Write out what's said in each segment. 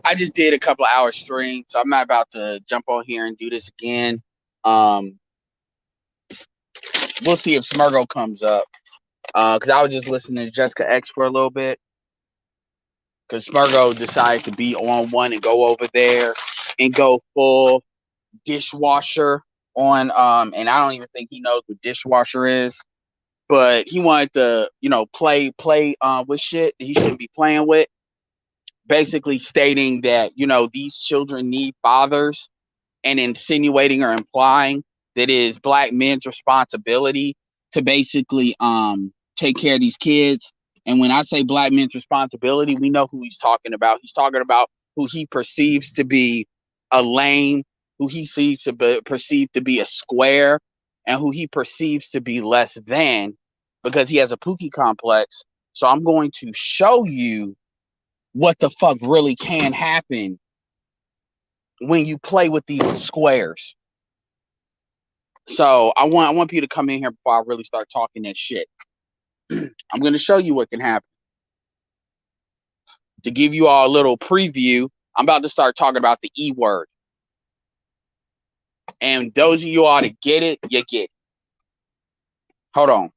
I just did a couple of hour stream, so I'm not about to jump on here and do this again. Um, we'll see if Smurgo comes up. Because I was just listening to Jessica X for a little bit. Because Smurgo decided to be on one and go over there and go full dishwasher on. And I don't even think he knows what dishwasher is. But he wanted to, play with shit that he shouldn't be playing with. Basically stating that, these children need fathers and insinuating or implying that it is black men's responsibility to basically take care of these kids. And when I say black men's responsibility, we know who he's talking about. He's talking about who he perceives to be a lame, who he sees to be perceived to be a square, and who he perceives to be less than because he has a Pookie complex. So I'm going to show you what the fuck really can happen when you play with these squares. So I want you to come in here before I really start talking that shit. I'm going to show you what can happen. To give you all a little preview, I'm about to start talking about the E word. And those of you all that get it, you get it. Hold on.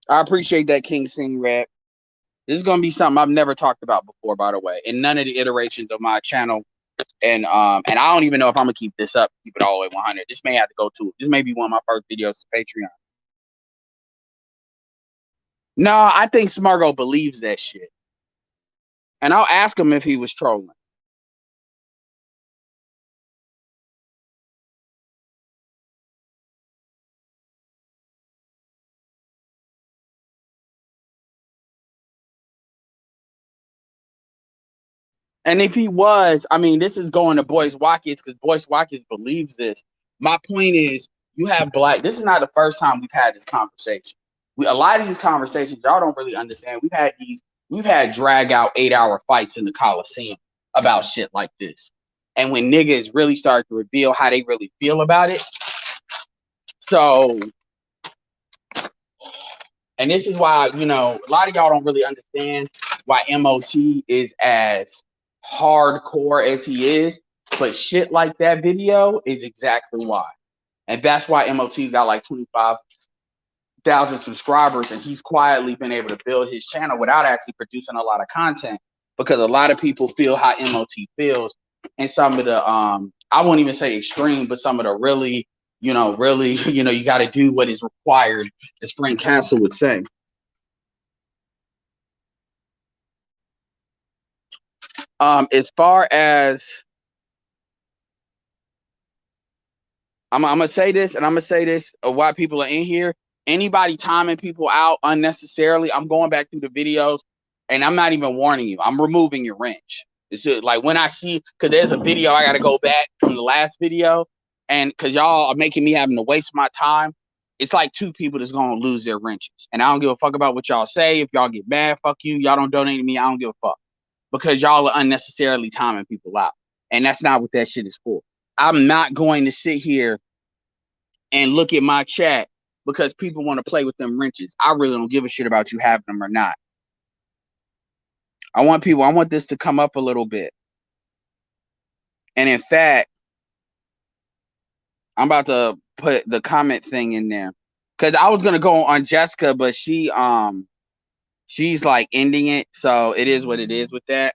I appreciate that King Sing rap. This is going to be something I've never talked about before, by the way, in none of the iterations of my channel. And I don't even know if I'm going to keep this up, keep it all the way 100. This may have to go to, this may be one of my first videos to Patreon. No, I think Smargo believes that shit. And I'll ask him if he was trolling. And if he was, I mean, this is going to Boyce Watkins because Boyce Watkins believes this. My point is, you have black. This is not the first time we've had this conversation. A lot of these conversations, y'all don't really understand. We've had drag out 8-hour fights in the Coliseum about shit like this. And when niggas really start to reveal how they really feel about it. So, and this is why, a lot of y'all don't really understand why MOT is as hardcore as he is, but shit like that video is exactly why. And that's why MOT's got like 25,000 subscribers, and he's quietly been able to build his channel without actually producing a lot of content, because a lot of people feel how MOT feels, and some of the I won't even say extreme, but some of the really, you got to do what is required, as Frank Castle would say. As far as I'm gonna say this, and I'm gonna say this why people are in here. Anybody timing people out unnecessarily, I'm going back through the videos, and I'm not even warning you. I'm removing your wrench. It's just like when I see, because there's a video I gotta go back from the last video, and because y'all are making me having to waste my time. It's like two people that's gonna lose their wrenches, and I don't give a fuck about what y'all say. If y'all get mad, fuck you. Y'all don't donate to me. I don't give a fuck, because y'all are unnecessarily timing people out, and that's not what that shit is for. I'm not going to sit here and look at my chat because people want to play with them wrenches. I really don't give a shit about you having them or not. I want this to come up a little bit. And in fact, I'm about to put the comment thing in there. Cause I was gonna go on Jessica, but she's like ending it. So it is what it is with that.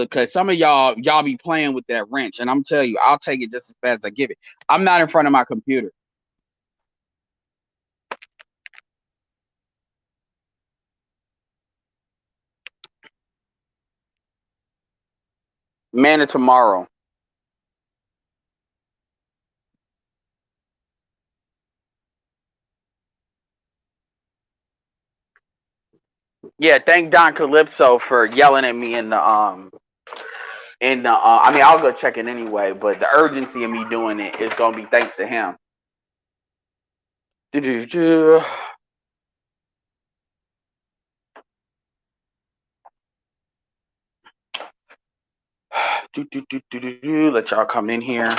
Cause some of y'all be playing with that wrench, and I'm telling you, I'll take it just as fast as I give it. I'm not in front of my computer. Man of tomorrow. Yeah, thank Don Calypso for yelling at me in the I mean, I'll go check it anyway, but the urgency of me doing it is gonna be thanks to him. Do-do-do. Do-do-do-do-do-do. Let y'all come in here.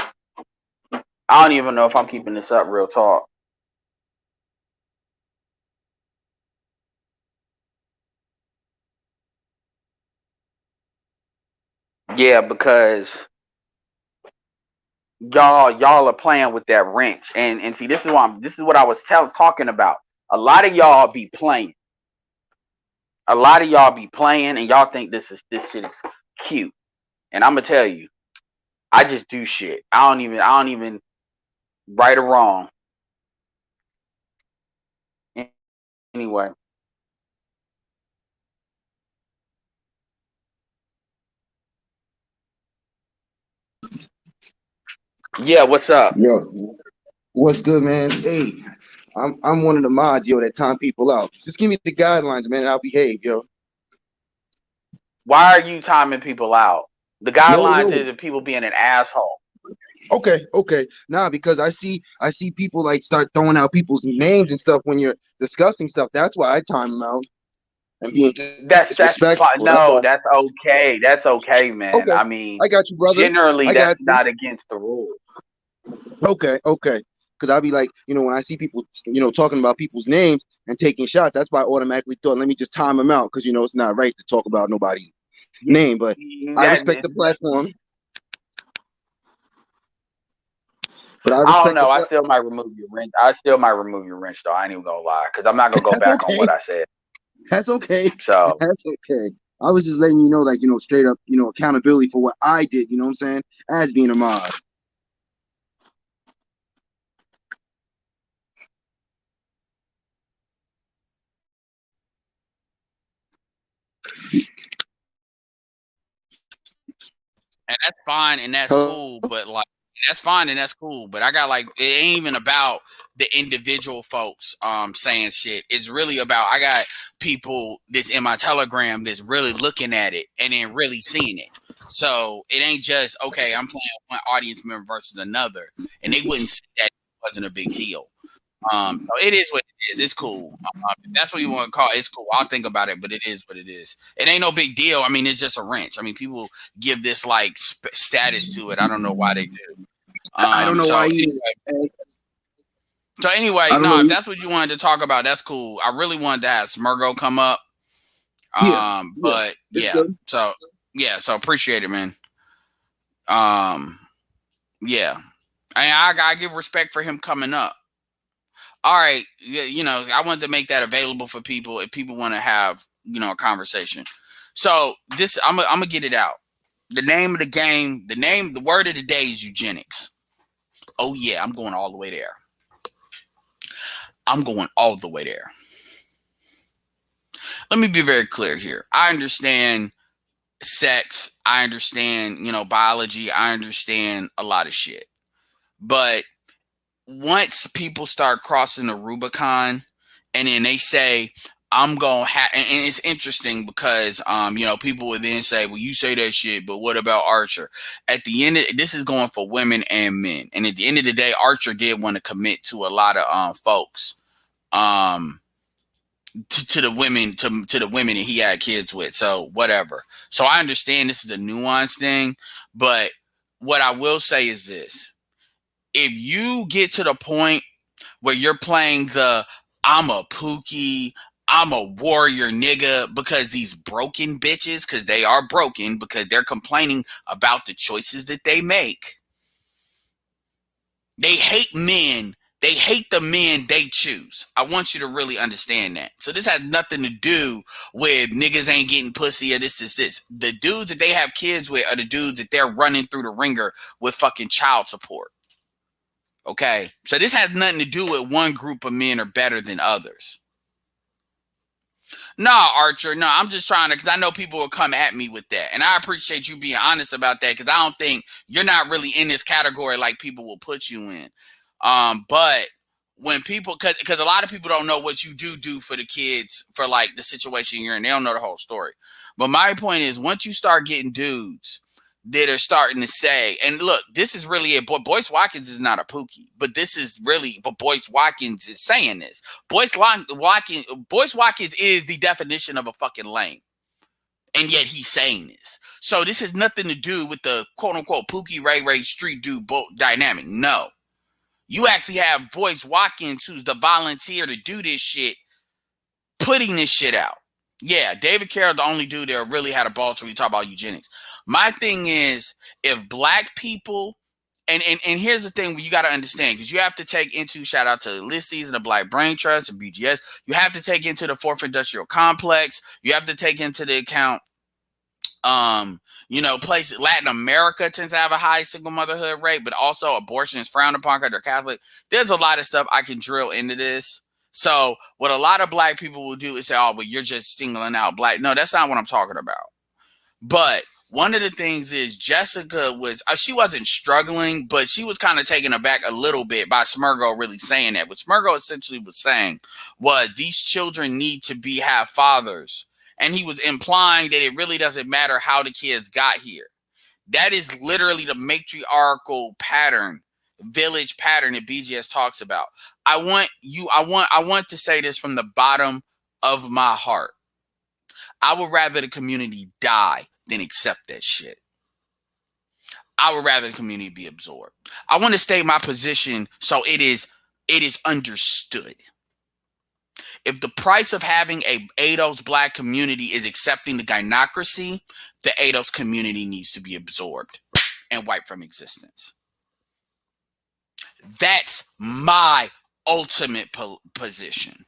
I don't even know if I'm keeping this up, real talk. Yeah, because y'all are playing with that wrench, and see, this is what I was talking about. A lot of y'all be playing. A lot of y'all be playing, and y'all think this shit is cute. And I'm gonna tell you, I just do shit. I don't even right or wrong. Anyway, yeah. What's up? Yo, what's good, man? Hey, I'm one of the mods, yo, that time people out. Just give me the guidelines, man, and I'll behave, yo. Why are you timing people out? The Yo, guidelines yo. is that people being an asshole. Okay. Nah, because I see people like start throwing out people's names and stuff when you're discussing stuff. That's why I time them out and being That's disrespectful. fine. That's why. No, that's okay. That's okay, man. Okay, I mean, I got you, brother. generally, I that's got you. not against the rules. Okay. Because I'll be like, when I see people, talking about people's names and taking shots, that's why I automatically thought, let me just time them out because it's not right to talk about nobody's name. But I respect the That platform. But I I don't respect the know. I platform. still might remove your wrench. I still might remove your wrench though. I ain't even gonna lie, because I'm not gonna go That's back on okay. what I said. That's okay. So That's okay. I was just letting you know, like, straight up, accountability for what I did, you know what I'm saying? As being a mod. And that's fine and that's Hello? cool, but like that's fine and that's cool. But I got like it ain't even about the individual folks saying shit. It's really about I got people that's in my telegram that's really looking at it and then really seeing it. So it ain't just okay, I'm playing one audience member versus another, and they wouldn't see that it wasn't a big deal. So it is what it is. It's cool. If that's what you want to call it, it's cool. I'll think about it, but it is what it is. It ain't no big deal. I mean, it's just a wrench. I mean, people give this like status to it. I don't know why they do. I don't know why either. So anyway, I don't no, know. if that's what you wanted to talk about, that's cool. I really wanted to have Smurgo come up. Yeah, yeah. But It's yeah, good. so appreciate it, man. Um, yeah, I gotta give respect for him coming up. All right, I wanted to make that available for people if people want to have, a conversation. So this, I'm gonna get it out. The name of the game, the word of the day is eugenics. Oh yeah, I'm going all the way there. I'm going all the way there. Let me be very clear here. I understand sex. I understand, biology. I understand a lot of shit. But once people start crossing the Rubicon and then they say, I'm going to have, and it's interesting because, people would then say, well, you say that shit, but what about Archer? At the end of this is going for women and men. And at the end of the day, Archer did want to commit to a lot of folks, to the women, to the women that he had kids with. So whatever. So I understand this is a nuanced thing, but what I will say is this. If you get to the point where you're playing the I'm a pookie, I'm a warrior nigga because these broken bitches, because they are broken, because they're complaining about the choices that they make. They hate men. They hate the men they choose. I want you to really understand that. So this has nothing to do with niggas ain't getting pussy or this. The dudes that they have kids with are the dudes that they're running through the ringer with fucking child support. Okay, so this has nothing to do with one group of men are better than others. No, Archer, no, I'm just trying to, because I know people will come at me with that. And I appreciate you being honest about that, because I don't think you're not really in this category like people will put you in. But when people, because a lot of people don't know what you do for the kids, for like the situation you're in, they don't know the whole story. But my point is, once you start getting dudes that are starting to say, and look, this is really it. Boyce Watkins is not a pookie, but this is really, but Boyce Watkins is saying this. Boyce Watkins is the definition of a fucking lame, and yet he's saying this. So this has nothing to do with the quote unquote Pookie Ray street dude dynamic. No, you actually have Boyce Watkins, who's the volunteer to do this shit, putting this shit out. Yeah, David Carroll, the only dude that really had a balls when you talk about eugenics. My thing is, if black people, and here's the thing you got to understand, because you have to take into, shout out to this season of Black Brain Trust and BGS, you have to take into the fourth industrial complex, you have to take into the account, places, Latin America tends to have a high single motherhood rate, but also abortion is frowned upon because they're Catholic. There's a lot of stuff I can drill into this. So what a lot of black people will do is say, oh, but you're just singling out black. No, that's not what I'm talking about. But one of the things is Jessica was, she wasn't struggling, but she was kind of taken aback a little bit by Smurgo really saying that. What Smurgo essentially was saying was these children need to have fathers. And he was implying that it really doesn't matter how the kids got here. That is literally the matriarchal pattern, village pattern that BGS talks about. I want to say this from the bottom of my heart. I would rather the community die than accept that shit. I would rather the community be absorbed. I want to state my position so it is understood. If the price of having a ADOS black community is accepting the gynocracy, the ADOS community needs to be absorbed and wiped from existence. That's my ultimate position.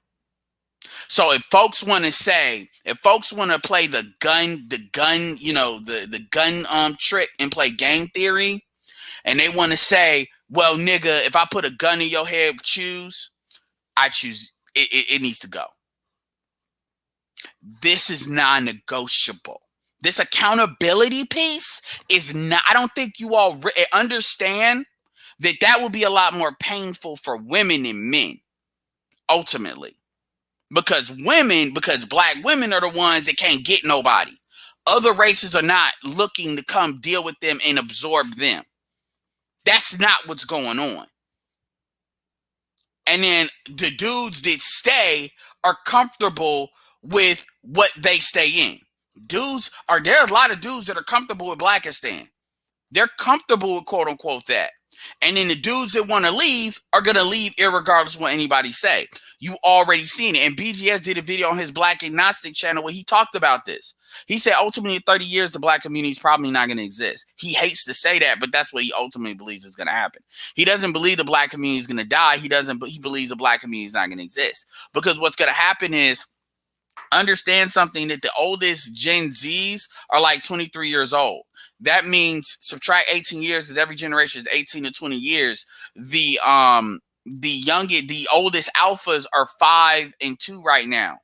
So if folks want to play the gun, the gun trick and play game theory, and they want to say, well, nigga, if I put a gun in your head, I choose it needs to go. This is non-negotiable. This accountability piece is not, I don't think you all understand that will be a lot more painful for women than men, ultimately. Because black women are the ones that can't get nobody. Other races are not looking to come deal with them and absorb them. That's not what's going on. And then the dudes that stay are comfortable with what they stay in. There's a lot of dudes that are comfortable with Blackistan. They're comfortable with quote unquote that. And then the dudes that want to leave are going to leave irregardless of what anybody say. You already seen it. And BGS did a video on his Black Agnostic channel where he talked about this. He said ultimately in 30 years, the black community is probably not going to exist. He hates to say that, but that's what he ultimately believes is going to happen. He doesn't believe the black community is going to die. He believes the black community is not going to exist. Because what's going to happen is, understand something, that the oldest Gen Zs are like 23 years old. That means subtract 18 years, because every generation is 18 to 20 years. The oldest alphas are 5 and 2 right now.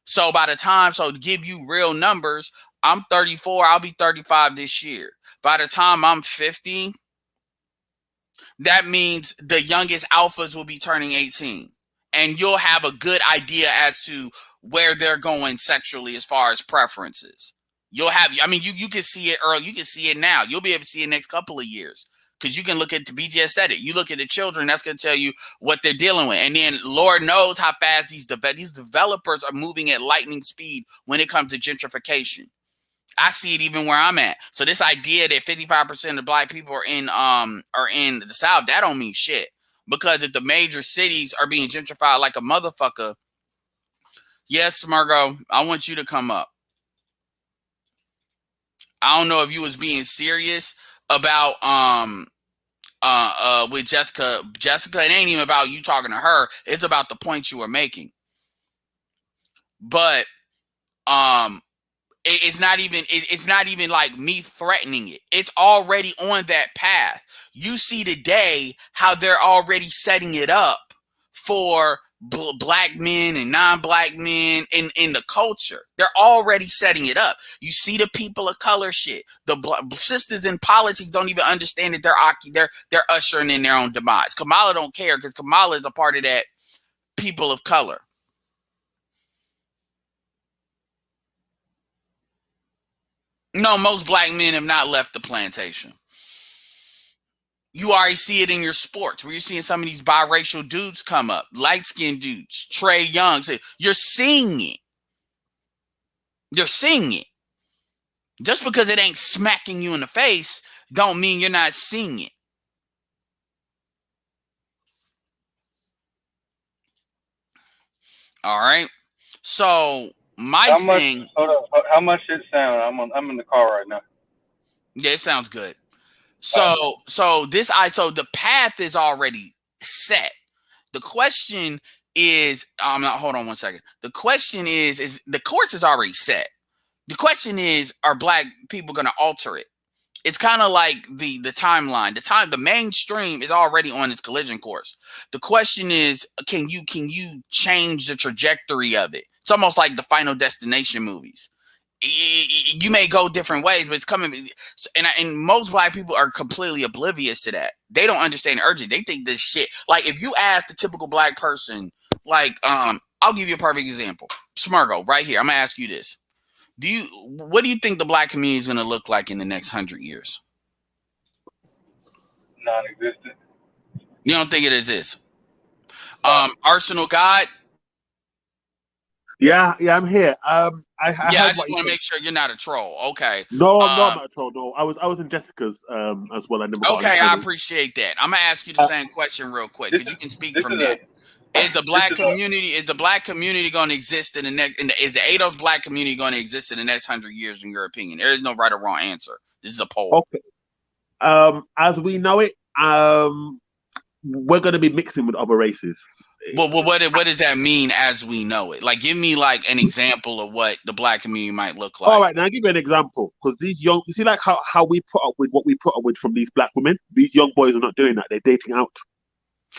So by the time, to give you real numbers, I'm 34, I'll be 35 this year. By the time I'm 50, that means the youngest alphas will be turning 18. And you'll have a good idea as to where they're going sexually as far as preferences. You can see it early. You can see it now. You'll be able to see it next couple of years. Because you can look at, the BGS said it, you look at the children, that's going to tell you what they're dealing with. And then Lord knows how fast these developers are moving at lightning speed when it comes to gentrification. I see it even where I'm at. So this idea that 55% of black people are in the South, that don't mean shit. Because if the major cities are being gentrified like a motherfucker, yes, Margot, I want you to come up. I don't know if you was being serious about with Jessica. Jessica, it ain't even about you talking to her. It's about the points you were making. But it's not even like me threatening it. It's already on that path. You see today how they're already setting it up for black men and non-black men in the culture. They're already setting it up. You see the people of color shit. The sisters in politics don't even understand that they're ushering in their own demise. Kamala don't care because Kamala is a part of that people of color. No, most black men have not left the plantation. You already see it in your sports where you're seeing some of these biracial dudes come up, light-skinned dudes, Trey Young. You're seeing it. You're seeing it. Just because it ain't smacking you in the face don't mean you're not seeing it. All right. So how much it sound? I'm in the car right now. Yeah, it sounds good. So the path is already set. The question is, hold on one second. The question is the course is already set. The question is, are black people going to alter it? It's kind of like the timeline. The mainstream is already on its collision course. The question is, can you change the trajectory of it? It's almost like the Final Destination movies. You may go different ways, but it's coming. And most black people are completely oblivious to that. They don't understand the urgency. They think this shit. Like if you ask the typical black person, like I'll give you a perfect example. Smargo, right here. I'm gonna ask you this. What do you think the black community is gonna look like in the next 100 years? Non-existent. You don't think it exists? Arsenal God. Yeah, I'm here. I Yeah, I heard what just you want to said. make sure you're not a troll. Okay. No, I'm not at all. No, I was in Jessica's as well. I never got Okay, on I the appreciate that. I'm gonna ask you the same question real quick because you can speak from that. Is the black community going to exist in the next? Is the ADOS black community going to exist in the next 100 years? In your opinion, there is no right or wrong answer. This is a poll. Okay. As we know it, we're going to be mixing with other races. But what does that mean as we know it? Like, give me like an example of what the black community might look like. All right, now I'll give you an example because these young, you see, like how we put up with what we put up with from these black women. These young boys are not doing that; they're dating out.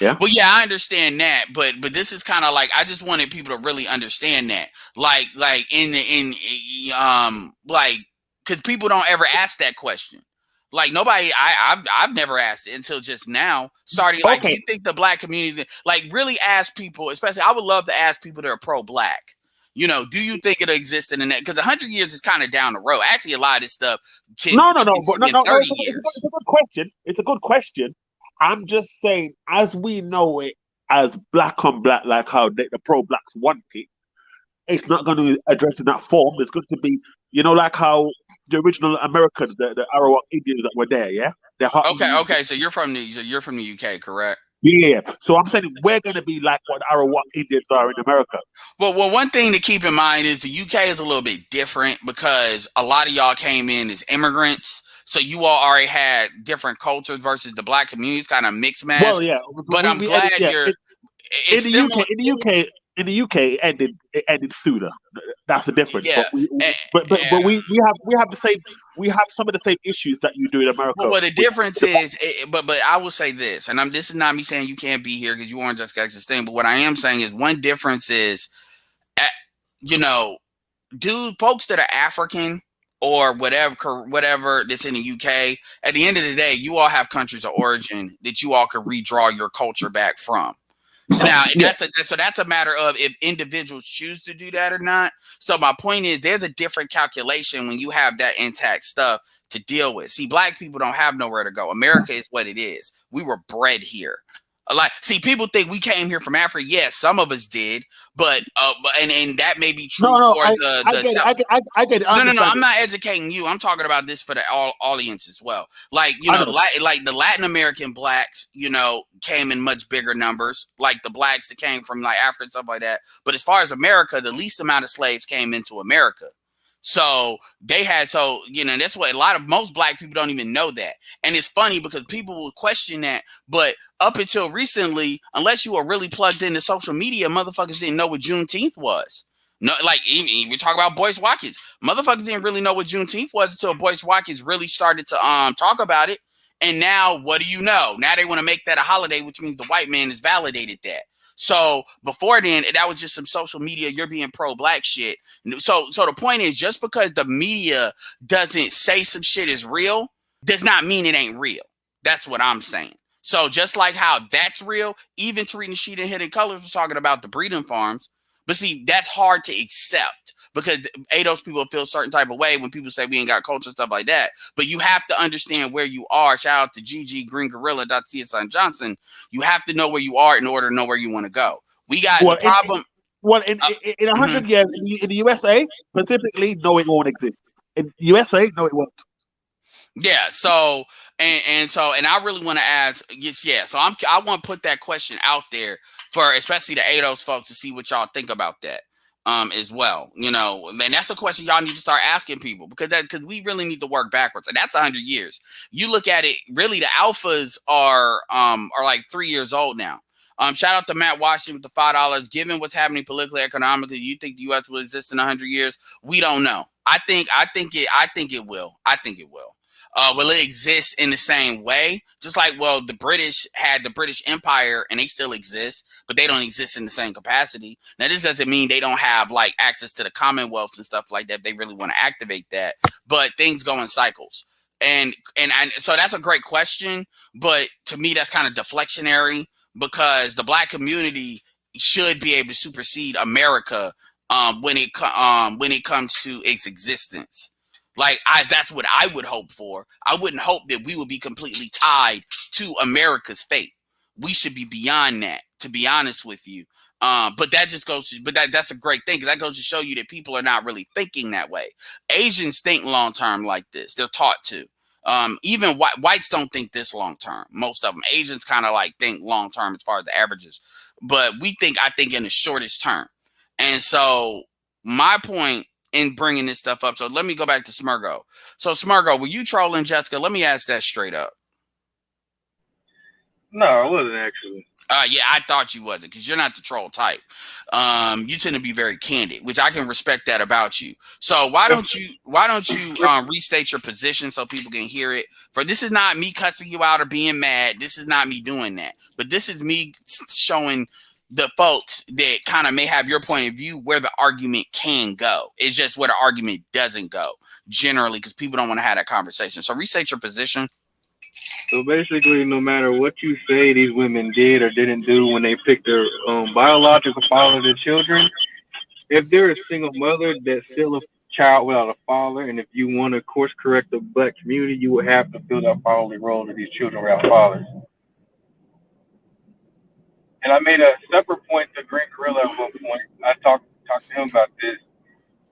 Yeah. Well, yeah, I understand that, but this is kind of like I just wanted people to really understand that, like like because people don't ever ask that question. Like nobody, I've never asked it until just now. Starting like, do you think the black community like really ask people? Especially, I would love to ask people that are pro-black. You know, do you think it'll exist in the next? Because 100 years is kind of down the road. Actually, a lot of this stuff can No. 30 years. It's a good question. It's a good question. I'm just saying, as we know it, as black on black, like how the pro-blacks want it, it's not going to be addressed in that form. There's going to be, like how the original Americans, the Arawak Indians that were there, yeah? They're okay. So you're from the UK, correct? Yeah. So I'm saying we're going to be like what Arawak Indians are in America. Well, one thing to keep in mind is the UK is a little bit different because a lot of y'all came in as immigrants. So you all already had different cultures versus the black communities, kind of mixed match. Well, yeah. But I'm glad you're. In the UK, it ended sooner. That's the difference. Yeah. But we have the same. We have some of the same issues that you do in America. Well, the difference is, but I will say this, and this is not me saying you can't be here because you aren't just Texas thing. But what I am saying is one difference is, folks that are African or whatever that's in the UK. At the end of the day, you all have countries of origin that you all can redraw your culture back from. So now that's a matter of if individuals choose to do that or not. So my point is there's a different calculation when you have that intact stuff to deal with. See, black people don't have nowhere to go. America is what it is. We were bred here. See, people think we came here from Africa. Yes, some of us did, but that may be true for I get it. No. I'm not educating you. I'm talking about this for the audience as well. Like like the Latin American blacks, came in much bigger numbers. Like the blacks that came from like Africa and stuff like that. But as far as America, the least amount of slaves came into America. So they had, that's what most black people don't even know that. And it's funny because people will question that, but up until recently, unless you were really plugged into social media, motherfuckers didn't know what Juneteenth was. No, like even we talk about Boyce Watkins, motherfuckers didn't really know what Juneteenth was until Boyce Watkins really started to talk about it. And now, what do you know? Now they want to make that a holiday, which means the white man has validated that. So before then, that was just some social media, you're being pro-black shit. So the point is, just because the media doesn't say some shit is real, does not mean it ain't real. That's what I'm saying. So just like how that's real, even Tarina Nasheed and Hidden Colors was talking about the breeding farms. But see, that's hard to accept because ADOS people feel a certain type of way when people say we ain't got culture and stuff like that. But you have to understand where you are. Shout out to GG Green Gorilla, CSI Johnson. You have to know where you are in order to know where you want to go. We got the problem. In 100 years, in the USA, specifically, no, it won't exist. In the USA, no, it won't. Yeah. So, and I really want to ask, So I want to put that question out there for especially the ADOS folks to see what y'all think about that. as well, and that's a question y'all need to start asking people, because we really need to work backwards, and that's 100 years. You look at it, really, the alphas are like 3 years old now. Shout out to Matt Washington with the $5. Given what's happening politically, economically, you think the U.S. will exist in 100 years? We don't know. I think it will. Will it exist in the same way? Just like, the British had the British Empire and they still exist, but they don't exist in the same capacity. Now, this doesn't mean they don't have like access to the Commonwealths and stuff like that if they really want to activate that, but things go in cycles. And so that's a great question, but to me, that's kind of deflectionary, because the Black community should be able to supersede America when it comes to its existence. Like, that's what I would hope for. I wouldn't hope that we would be completely tied to America's fate. We should be beyond that, to be honest with you. But that just goes to, that's a great thing, because that goes to show you that people are not really thinking that way. Asians think long term like this. They're taught to. Even whites don't think this long term. Most of them. Asians kind of like think long term as far as the averages, but I think in the shortest term. And so my point in bringing this stuff up. So let me go back to Smurgo. So Smurgo, were you trolling Jessica? Let me ask that straight up. No, I wasn't actually. Yeah, I thought you wasn't, because you're not the troll type. You tend to be very candid, which I can respect that about you. So why don't you restate your position so people can hear it? For this is not me cussing you out or being mad. This is not me doing that. But this is me showing the folks that kind of may have your point of view where the argument can go. It's just where the argument doesn't go generally, because people don't want to have that conversation. So restate your position. So basically, no matter what you say these women did or didn't do when they picked their biological father of their children, if they're a single mother that's still a child without a father, and if you want to course correct the Black community, you would have to fill that fatherly role to these children without fathers. And I made a separate point to Green Gorilla at one point. I talked to him about this.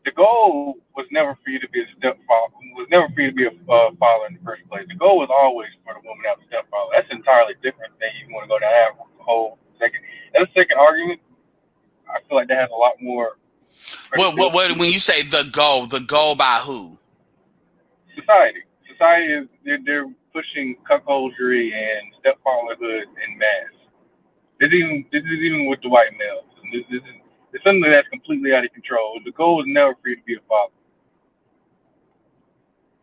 The goal was never for you to be a stepfather. Was never for you to be a father in the first place. The goal was always for the woman to have a stepfather. That's entirely different than you want to go down that whole second. That second argument, I feel like that has a lot more. What when you say the goal by who? Society is they're pushing cuckoldry and stepfatherhood en masse. This is even with the white males. It's something that's completely out of control. The goal is never for you to be a father.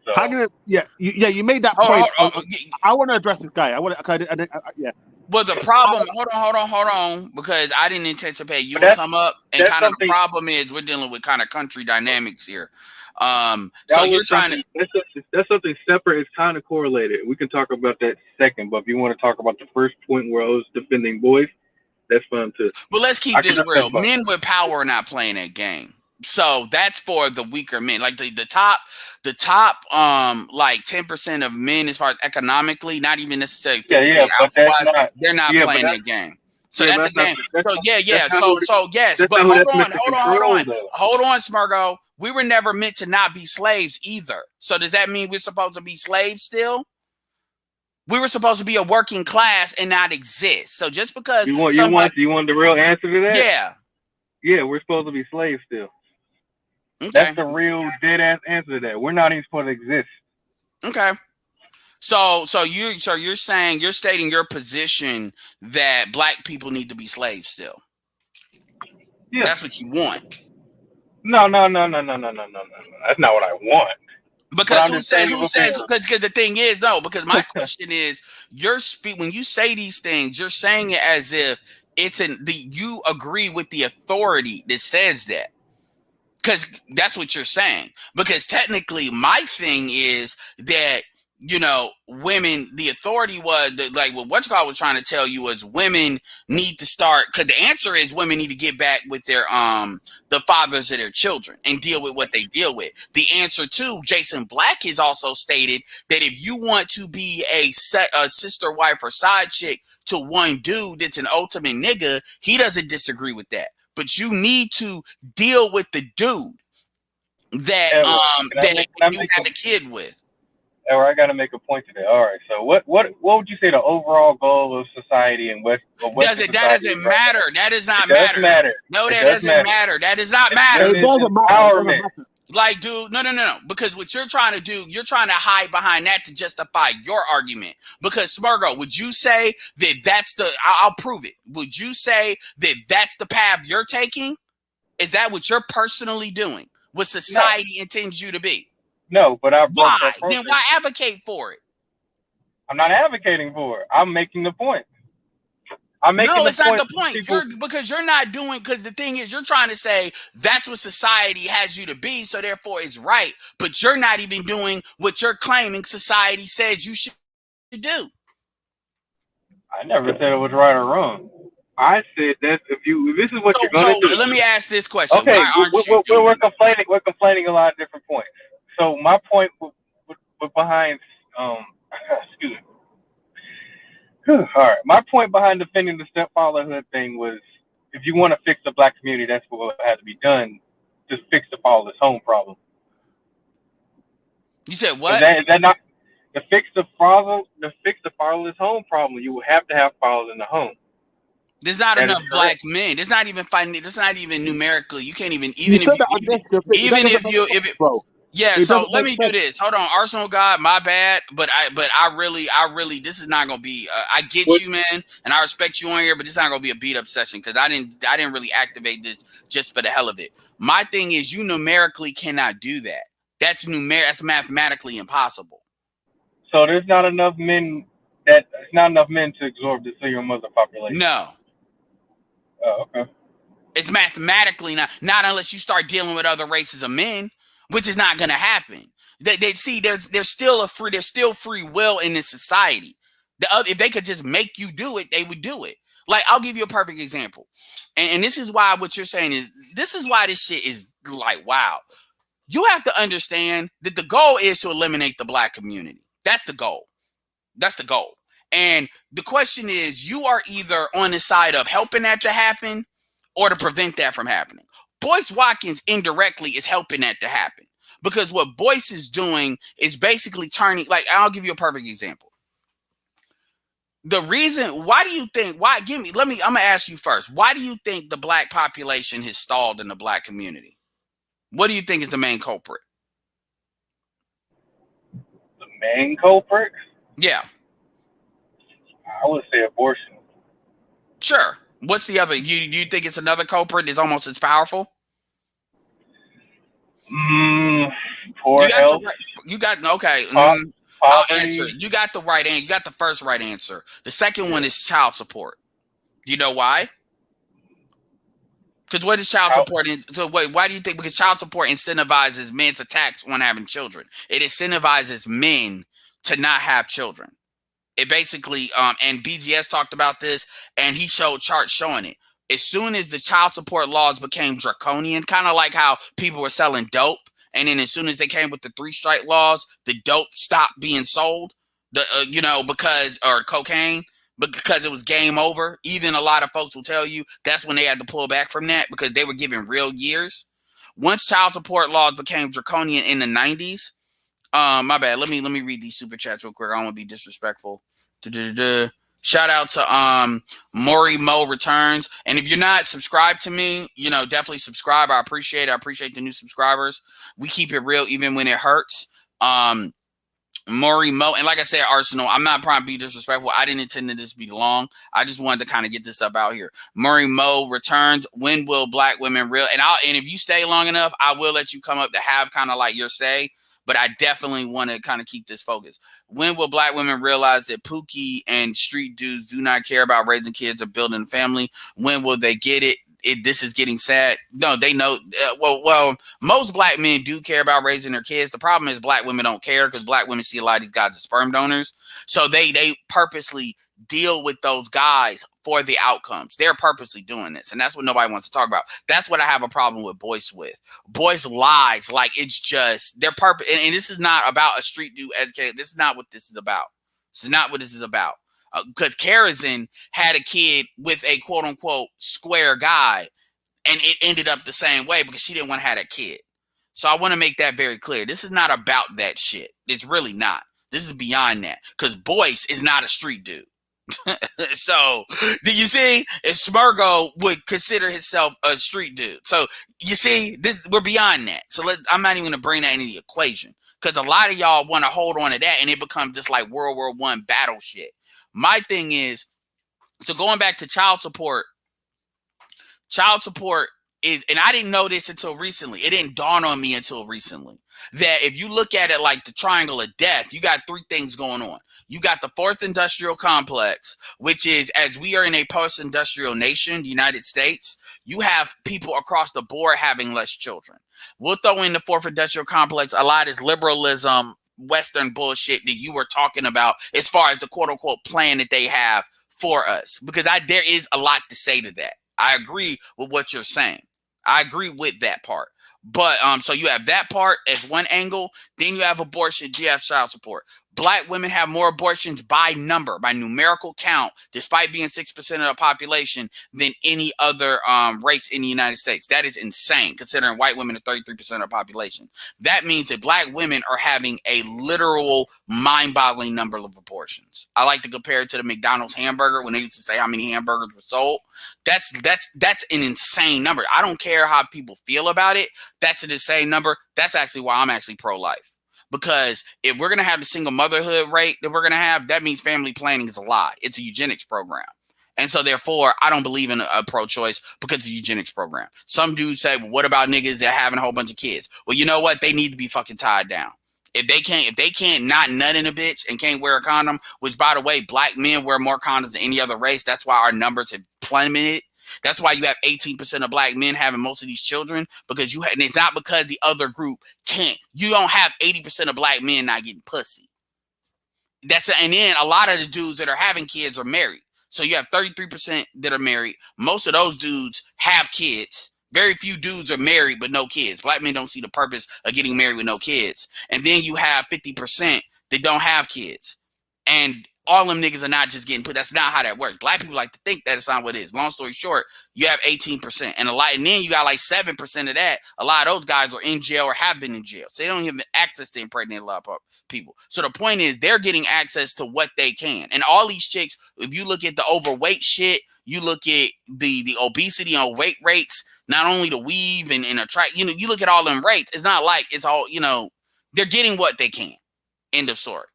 So, you made that point. I want to address this guy. Yeah. Well, the problem, hold on, because I didn't anticipate you would come up, and kind of the problem is we're dealing with kind of country dynamics here. So you're trying to. That's something separate. It's kind of correlated. We can talk about that second, but if you want to talk about the first point where I was defending boys, that's fun too. Well, let's keep this real. Men with power are not playing that game. So that's for the weaker men. Like the top like 10% of men as far as economically, not even necessarily physically, they're not playing that game. So that's a game. So yes. But hold on, Smurgo. We were never meant to not be slaves either. So does that mean we're supposed to be slaves still? We were supposed to be a working class and not exist. So just because you want the real answer to that? Yeah, we're supposed to be slaves still. Okay. That's the real dead ass answer to that. We're not even supposed to exist. Okay. So you're saying, you're stating your position that Black people need to be slaves still. Yeah. That's what you want. No. That's not what I want. Because who says? Because the thing is, no. Because my question is, when you say these things, you're saying it as if you agree with the authority that says that. Because that's what you're saying. Because technically, my thing is that, women, the authority was like what Whatchcall was trying to tell you was women need to start, because the answer is women need to get back with their the fathers of their children and deal with what they deal with. The answer to Jason Black has also stated that if you want to be a sister, wife, or side chick to one dude that's an ultimate nigga, he doesn't disagree with that. But you need to deal with the dude that you had a kid with. or I got to make a point to that. All right. So what would you say the overall goal of society and Western That society is doesn't right matter. now? That does not It does matter. matter. No, It that does doesn't matter. matter. That does not It matter. doesn't matter. It doesn't Empowerment. matter. Like, dude, no. Because what you're trying to do, you're trying to hide behind that to justify your argument. Because, Smurgo, would you say that that's the, I'll prove it. Would you say that that's the path you're taking? Is that what you're personally doing? What society intends you to be? No, but Why? Then why advocate for it? I'm not advocating for it. I'm making the point. No, it's not the point. Because you're not doing, because the thing is, you're trying to say that's what society has you to be, so therefore it's right. But you're not even doing what you're claiming society says you should do. I never said it was right or wrong. I said that if this is what you're going to do. Let me ask this question. Okay, why aren't you doing we're complaining. We're complaining a lot of different points. So my point behind excuse me. All right. My point behind defending the stepfatherhood thing was, if you want to fix the black community, that's what has to be done to fix the fatherless home problem. You said what? Is that not to fix the fatherless home problem? You will have to have fathers in the home. There's not enough black men. There's not even numerically. You can't even if it, bro. Yeah, so let me do this. Hold on, Arsenal God, my bad, but I really, this is not gonna be. I get you, man, and I respect you on here, but this is not gonna be a beat up session because I didn't really activate this just for the hell of it. My thing is, you numerically cannot do that. That's mathematically impossible. So there's not enough men. It's not enough men to absorb the single mother population. No. Oh, okay. It's mathematically not unless you start dealing with other races of men, which is not going to happen. They see there's still free will in this society. If they could just make you do it, they would do it. Like, I'll give you a perfect example, and this is why what you're saying is this shit is like, wow. You have to understand that the goal is to eliminate the black community. That's the goal. And the question is, you are either on the side of helping that to happen or to prevent that from happening. Boyce Watkins indirectly is helping that to happen because what Boyce is doing is basically turning, like, I'll give you a perfect example. The reason, I'm going to ask you first. Why do you think the black population has stalled in the black community? What do you think is the main culprit? The main culprit? Yeah. I would say abortion. Sure. What's the other? Do you think it's another culprit that's almost as powerful? Poor health. Okay. I'll answer it. You got the right answer. You got the first right answer. The second one is child support. Do you know why? Because what is child support? Why do you think? Because child support incentivizes men's attacks on having children. It incentivizes men to not have children. It basically, and BGS talked about this, and he showed charts showing it. As soon as the child support laws became draconian, kind of like how people were selling dope, and then as soon as they came with the 3-strike laws, the dope stopped being sold. Or cocaine, because it was game over. Even a lot of folks will tell you that's when they had to pull back from that because they were given real years. Once child support laws became draconian in the 90s, my bad. Let me read these super chats real quick. I don't want to be disrespectful. Shout out to Maury Mo Returns. And if you're not subscribed to me, definitely subscribe. I appreciate it. I appreciate the new subscribers. We keep it real even when it hurts. Maury Mo, and like I said, Arsenal, I'm not trying to be disrespectful. I didn't intend this to be long. I just wanted to kind of get this up out here. Maury Mo Returns. When will black women and if you stay long enough, I will let you come up to have kind of like your say. But I definitely want to kind of keep this focus. When will black women realize that Pookie and street dudes do not care about raising kids or building a family? When will they get it? This is getting sad. No, they know. Well, most black men do care about raising their kids. The problem is black women don't care because black women see a lot of these guys as sperm donors. So they purposely deal with those guys for the outcomes. They're purposely doing this. And that's what nobody wants to talk about. That's what I have a problem with Boyce with. Boyce lies like it's just their purpose. And this is not about a street dude educated. This is not what this is about. This is not what this is about. Because Karazin had a kid with a quote unquote square guy, and it ended up the same way because she didn't want to have a kid. So I want to make that very clear. This is not about that shit. It's really not. This is beyond that, because Boyce is not a street dude. So, do you see? If Smurgo would consider himself a street dude, so you see, we're beyond that. So I'm not even gonna bring that into the equation, because a lot of y'all want to hold on to that, and it becomes just like World War I battle shit. My thing is, so going back to child support is, and I didn't know this until recently. It didn't dawn on me until recently that if you look at it like the triangle of death, you got three things going on. You got the fourth industrial complex, which is, as we are in a post-industrial nation, the United States, you have people across the board having less children. We'll throw in the fourth industrial complex. A lot is liberalism, Western bullshit that you were talking about as far as the quote-unquote plan that they have for us, because there is a lot to say to that. I agree with what you're saying. I agree with that part. But so you have that part as one angle. Then you have abortion. You have child support. Black women have more abortions by number, by numerical count, despite being 6% of the population, than any other race in the United States. That is insane, considering white women are 33% of the population. That means that black women are having a literal mind-boggling number of abortions. I like to compare it to the McDonald's hamburger when they used to say how many hamburgers were sold. That's an insane number. I don't care how people feel about it. That's an insane number. That's actually why I'm actually pro-life. Because if we're going to have the single motherhood rate that we're going to have, that means family planning is a lie. It's a eugenics program. And so therefore, I don't believe in a pro-choice because it's a eugenics program. Some dudes say, well, what about niggas that having a whole bunch of kids? Well, you know what? They need to be fucking tied down. If they can't not nut in a bitch and can't wear a condom, which by the way, black men wear more condoms than any other race. That's why our numbers have plummeted. That's why you have 18% of black men having most of these children, because and it's not because the other group can't. You don't have 80% of black men not getting pussy. And then a lot of the dudes that are having kids are married. So you have 33% that are married. Most of those dudes have kids. Very few dudes are married but no kids. Black men don't see the purpose of getting married with no kids. And then you have 50% that don't have kids. And all them niggas are not just getting put. That's not how that works. Black people like to think that it's not what it is. Long story short, you have 18%. And then you got like 7% of that. A lot of those guys are in jail or have been in jail. So they don't even have access to impregnate a lot of people. So the point is, they're getting access to what they can. And all these chicks, if you look at the overweight shit, you look at the obesity and weight rates, not only the weave and attract, you look at all them rates. It's not like it's all, they're getting what they can. End of story.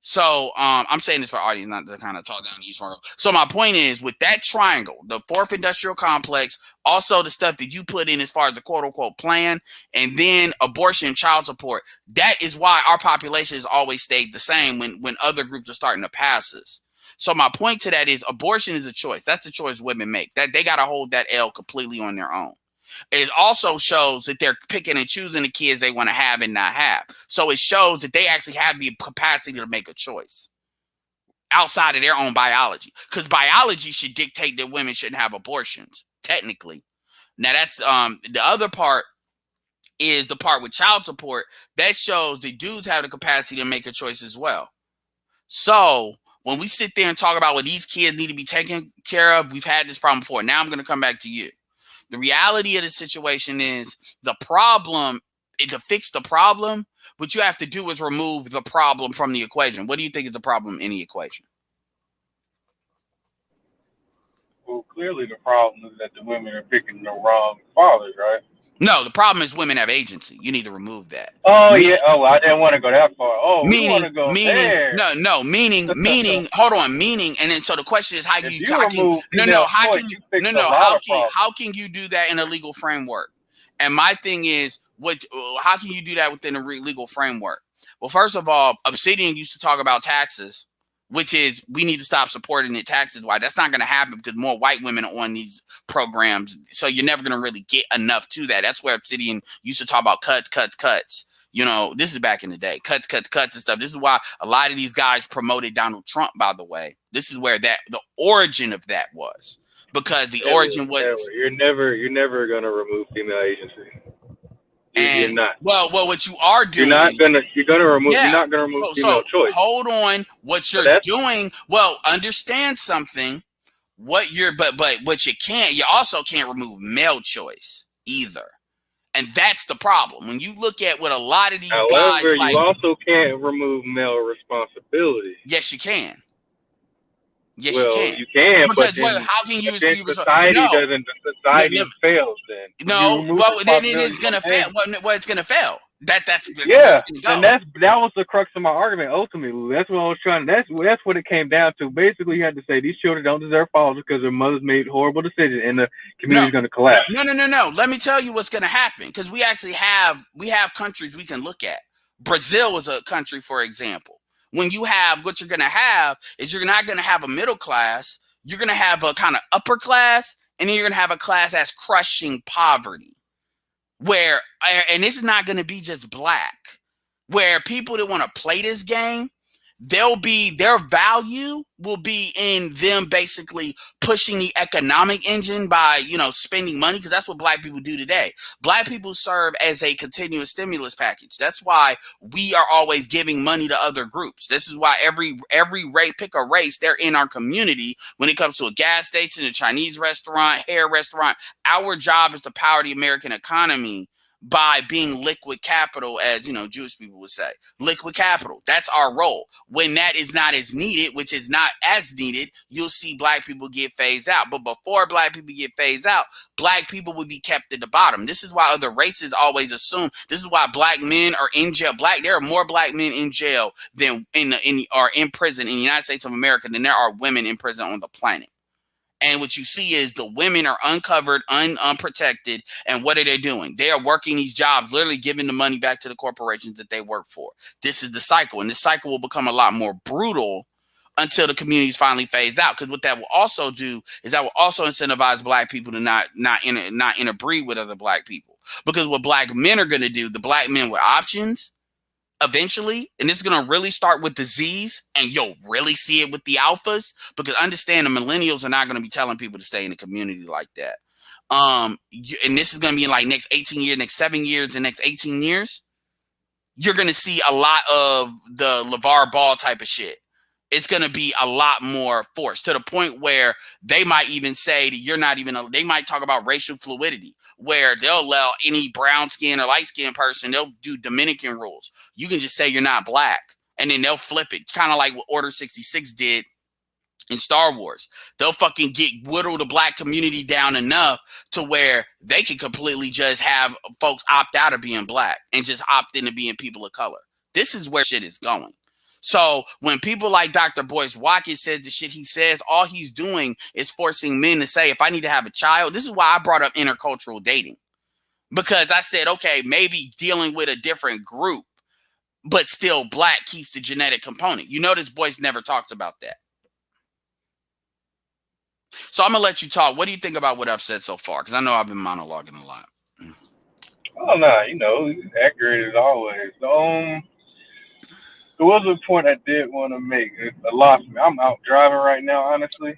So I'm saying this for audience, not to kind of talk down to you. So my point is, with that triangle, the fourth industrial complex, also the stuff that you put in as far as the quote unquote plan, and then abortion, child support, that is why our population has always stayed the same when other groups are starting to pass us. So my point to that is, abortion is a choice. That's the choice women make. That they got to hold that L completely on their own. It also shows that they're picking and choosing the kids they want to have and not have. So it shows that they actually have the capacity to make a choice outside of their own biology. Because biology should dictate that women shouldn't have abortions, technically. Now, that's the other part is the part with child support. That shows that dudes have the capacity to make a choice as well. So when we sit there and talk about what these kids need to be taken care of, we've had this problem before. Now I'm going to come back to you. The reality of the situation is, the problem, to fix the problem, what you have to do is remove the problem from the equation. What do you think is the problem in the equation? Well, clearly the problem is that the women are picking the wrong fathers, right? No, the problem is women have agency. You need to remove that. Oh, yeah. Oh, I didn't want to go that far. Oh, we want to go there. Meaning, hold on, meaning, and then so the question is, how can you do that in a legal framework? And my thing is, how can you do that within a legal framework? Well, first of all, Obsidian used to talk about taxes, which is, we need to stop supporting it taxes. Why? That's not going to happen because more white women are on these programs. So you're never going to really get enough to that. That's where Obsidian used to talk about cuts. This is back in the day, cuts and stuff. This is why a lot of these guys promoted Donald Trump, by the way. This is where the origin of that was, because the origin was. You're never going to remove female agency. You're not. Well, what you are doing, you're not gonna remove female choice. Hold on, what you're doing. Well, understand something. But what you also can't remove male choice either. And that's the problem. When you look at what a lot of these However, guys you also can't remove male responsibility. yes, you can. Yes, you Well, can. you can, Because but then, how can you then be society no, doesn't. Society fails. Then if you no. remove Well, then it responsibility is from gonna fail. men, Well, it's gonna fail. That's where yeah, it's gonna and go. that was the crux of my argument. Ultimately, that's what I was trying. That's what it came down to. Basically, you had to say these children don't deserve fathers because their mothers made horrible decisions, and the community's going to collapse. No. Let me tell you what's gonna happen, because we actually have countries we can look at. Brazil is a country, for example. When you have what you're gonna have is you're not gonna have a middle class. You're gonna have a kind of upper class, and then you're gonna have a class that's crushing poverty. Where, and this is not going to be just black, where people that want to play this game, their value will be in them basically pushing the economic engine by, spending money, because that's what black people do today. Black people serve as a continuous stimulus package. That's why we are always giving money to other groups. This is why every race, pick a race, they're in our community. When it comes to a gas station, a Chinese restaurant, hair restaurant, our job is to power the American economy by being liquid capital, as Jewish people would say. Liquid capital. That's our role. When that is not as needed, which is not as needed, you'll see black people get phased out. But before black people get phased out, black people would be kept at the bottom. This is why other races always assume. This is why black men are in jail. There are more black men in jail than in prison in the United States of America than there are women in prison on the planet. And what you see is the women are uncovered, unprotected. And what are they doing? They are working these jobs, literally giving the money back to the corporations that they work for. This is the cycle. And this cycle will become a lot more brutal until the communities finally phase out. Because what that will also do is that will also incentivize black people to not interbreed with other black people. Because what black men are going to do, the black men with options, eventually, and this is going to really start with the Z's, and you'll really see it with the alphas, because understand the millennials are not going to be telling people to stay in the community like that. And this is going to be in like next 18 years, next 7 years, and next 18 years, you're going to see a lot of the LeVar Ball type of shit. It's going to be a lot more forced, to the point where they might even say that you're not even, they might talk about racial fluidity, where they'll allow any brown skin or light skin person, they'll do Dominican rules. You can just say you're not black, and then they'll flip it. It's kind of like what Order 66 did in Star Wars. They'll fucking whittle the black community down enough to where they can completely just have folks opt out of being black and just opt into being people of color. This is where shit is going. So when people like Dr. Boyce Watkins says the shit he says, all he's doing is forcing men to say, if I need to have a child, this is why I brought up intercultural dating. Because I said, okay, maybe dealing with a different group, but still black keeps the genetic component. This Boyce never talks about that. So I'm going to let you talk. What do you think about what I've said so far? Because I know I've been monologuing a lot. Oh, no, accurate as always. There was a point I did want to make. It lost me. I'm out driving right now, honestly.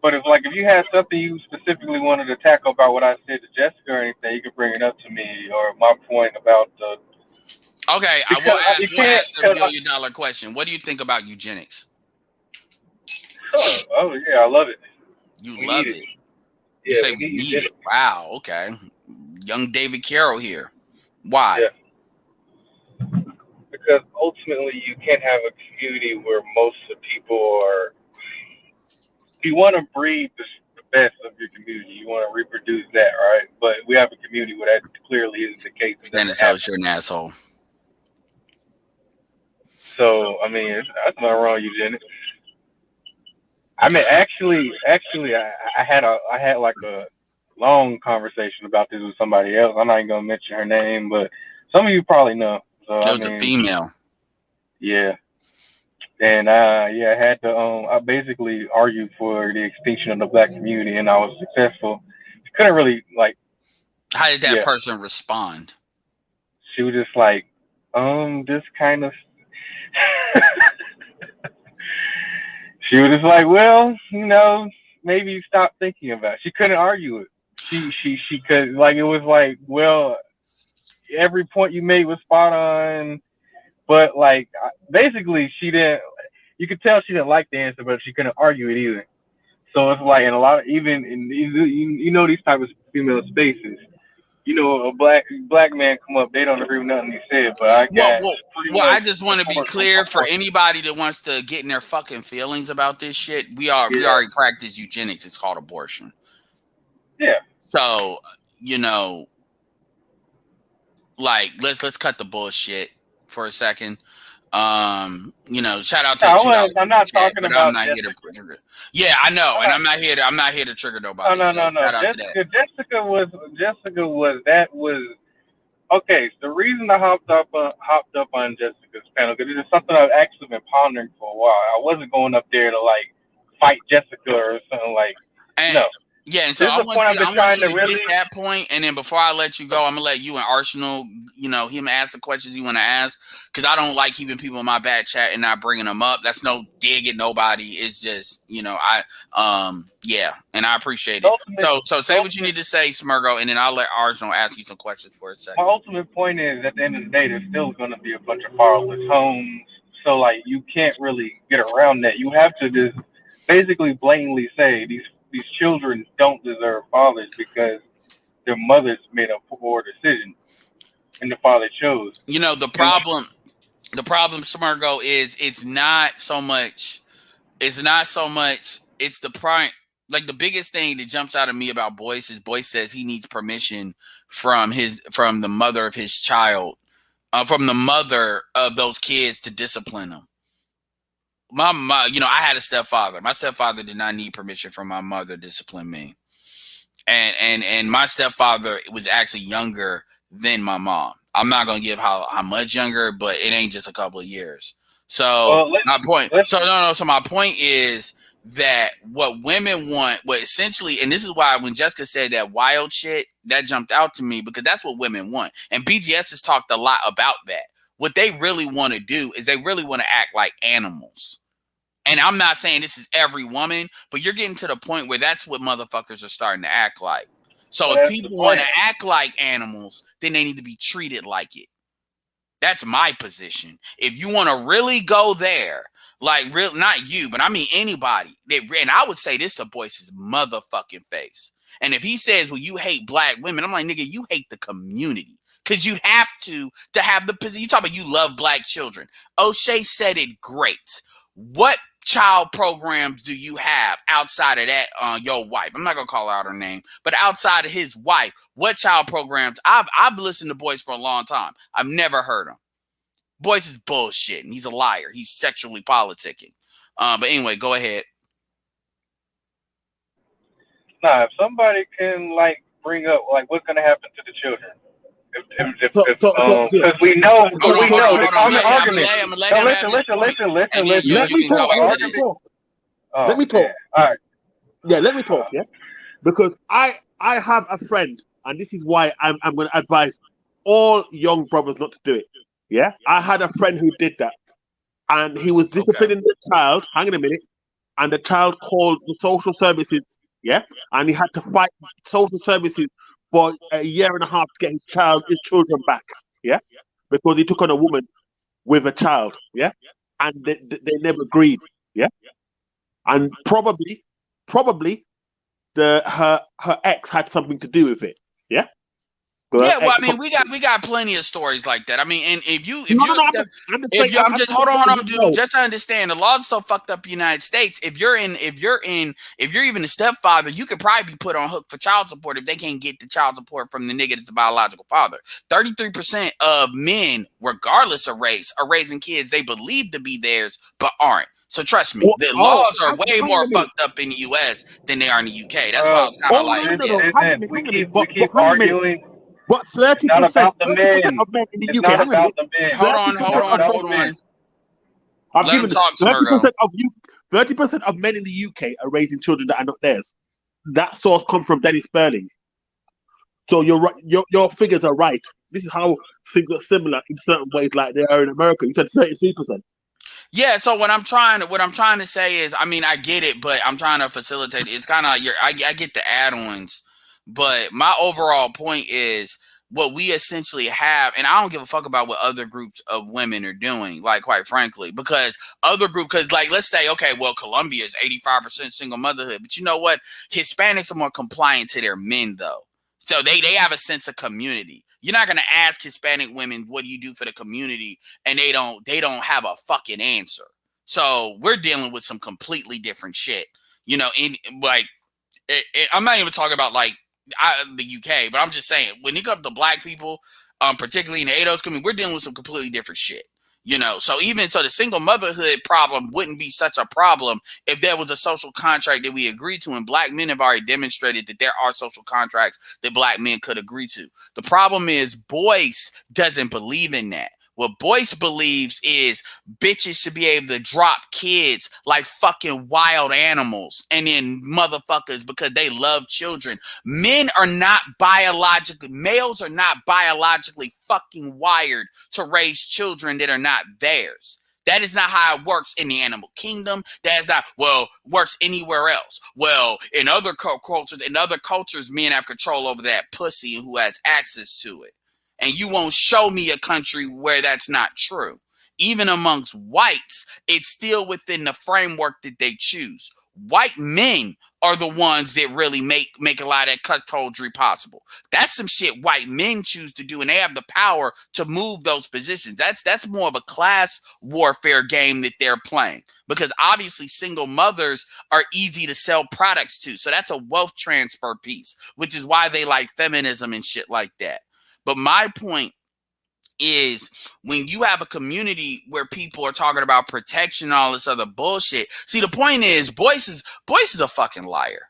But it's like, if you had something you specifically wanted to tackle about what I said to Jessica or anything, you could bring it up to me, or my point about the. Okay, I will ask the $1 million question. What do you think about eugenics? Oh yeah, I love it. You love it. You Yeah, say we need it. Wow. Okay. Young David Carroll here. Why? Yeah. Because ultimately, you can't have a community where most of the people are. If you want to breed the best of your community, you want to reproduce that, right? But we have a community where that clearly isn't the case. Then it tells you're an asshole. So I mean, that's not wrong, eugenics. I mean, actually, I had like a long conversation about this with somebody else. I'm not even gonna mention her name, but some of you probably know. So it was a female. Yeah. And I had to I basically argued for the extinction of the black community, and I was successful. She couldn't really like. How did that person respond? She was just like, this kind of. She was just like, well, maybe stop thinking about it. She couldn't argue it. She could, like, it was like, well, every point you made was spot on, but like basically she didn't. You could tell she didn't like the answer, but she couldn't argue it either. So it's like, in a lot of, even in these type of female spaces, a black man come up, they don't agree with nothing he said, but I Well, got well, pretty well, much I just want to be support from clear my for point. anybody that wants to get in their fucking feelings about this shit. We Yeah, already practice eugenics. It's called abortion. yeah. So, you know, like let's cut the bullshit for a second. Shout out to No, the $2 I'm in the not chat, talking but I'm about not here to Jessica. trigger. Yeah, I know, I'm and not, I'm not here to trigger oh, nobody. no, So no, no. shout out to that. Jessica was okay. So the reason I hopped up on Jessica's panel because this is something I've actually been pondering for a while. I wasn't going up there to like fight Jessica or something like. And No, yeah, and so this is a point I've been I want trying you to to get really. that point, and then before I let you go, I'm gonna let you and Arsenal, him ask the questions you want to ask, because I don't like keeping people in my back chat and not bringing them up. That's no dig at nobody. It's just, yeah, and I appreciate The it. ultimate, So the say what you ultimate, need to say, Smurgo, and then I'll let Arsenal ask you some questions for a my second. ultimate point is at the end of the day, there's still going to be a bunch of fatherless homes. So like you can't really get around that. You have to just basically blatantly say these children don't deserve fathers because their mothers made a poor decision and the father chose. The And like, problem, Smurgo, is it's the prime. Like the biggest thing that jumps out of me about Boyce is Boyce says he needs permission from the mother of his child, from the mother of those kids to discipline them. I had a stepfather. My stepfather did not need permission from my mother to discipline me, and my stepfather was actually younger than my mom. I'm not gonna give how much younger, but it ain't just a couple of years. So well, my point. let's So no. So my point is that what women want, what essentially, and this is why when Jessica said that wild shit, that jumped out to me because that's what women want. And BGS has talked a lot about that. What they really want to do is they really want to act like animals. And I'm not saying this is every woman, but you're getting to the point where that's what motherfuckers are starting to act like. So well, if that's the people want point. to act like animals, then they need to be treated like it. That's my position. If you want to really go there, like not you, but I mean anybody. And I would say this to Boyce's motherfucking face. And if he says, well, you hate black women, I'm like, nigga, you hate the community. Because you have to have the position. You talk about you love black children. O'Shea said it great. What child programs do you have outside of that? Your wife. I'm not gonna call out her name, but outside of his wife, what child programs? I've listened to Boyce for a long time. I've never heard him. Boyce is bullshit, and he's a liar. He's sexually politicking. But anyway, go ahead. Nah, if somebody can like bring up like what's gonna happen to the children, because we know Hold on. the Yeah, common I'm argument. gonna let No, him have his point, and then Let you me can talk. go Yeah, after let me this. talk. Oh, Let me talk. man. All right. Yeah, let me talk. Yeah, because I have a friend, and this is why I'm going to advise all young brothers not to do it. Yeah, I had a friend who did that, and he was disciplining the child. Hang on a minute, and the child called the social services. Yeah, and he had to fight social services for a year and a half to get his children back. Yeah, because he took on a woman with a child. Yeah, and they never agreed. Yeah, and probably her ex had something to do with it. Yeah. Yeah, well, I mean, we got plenty of stories like that. I mean, and if you I'm just hold on, dude. Just to understand, the laws are so fucked up in the United States. If you're even a stepfather, you could probably be put on hook for child support if they can't get the child support from the nigga that's the biological father. 33% of men, regardless of race, are raising kids they believe to be theirs but aren't. So trust me, the laws are way more fucked up in the U.S. than they are in the U.K. That's why I was kind of like, We keep arguing. But It's not 30% about the men. of men in the It's UK. not about the men. hold on. I've Let given him talk, 30% of men in the UK are raising children that are not theirs. That source comes from Dennis Sperling. So you're right. Your figures are right. This is how things are similar in certain ways, like they are in America. You said 33%. Yeah, so what I'm trying to say is, I mean, I get it, but I'm trying to facilitate it. It's kind of I get the add-ons, but my overall point is what we essentially have, and I don't give a fuck about what other groups of women are doing, like, quite frankly, because like, let's say, okay, well, Colombia is 85% single motherhood, but you know what? Hispanics are more compliant to their men, though. So they have a sense of community. You're not gonna ask Hispanic women, what do you do for the community, and they don't have a fucking answer. So we're dealing with some completely different shit. You know, in like I'm not even talking about like the UK, but I'm just saying when it comes to black people, particularly in the ADOS community, we're dealing with some completely different shit. You know, so even so, the single motherhood problem wouldn't be such a problem if there was a social contract that we agreed to, and black men have already demonstrated that there are social contracts that black men could agree to. The problem is Boyce doesn't believe in that. What Boyce believes is bitches should be able to drop kids like fucking wild animals and then motherfuckers because they love children. Males are not biologically fucking wired to raise children that are not theirs. That is not how it works in the animal kingdom. That's not, works anywhere else. Well, in other cultures, men have control over that pussy and who has access to it. And you won't show me a country where that's not true. Even amongst whites, it's still within the framework that they choose. White men are the ones that really make a lot of that cuckoldry possible. That's some shit white men choose to do, and they have the power to move those positions. That's more of a class warfare game that they're playing, because obviously single mothers are easy to sell products to. So that's a wealth transfer piece, which is why they like feminism and shit like that. But my point is, when you have a community where people are talking about protection and all this other bullshit. See, the point is, Boyce is a fucking liar.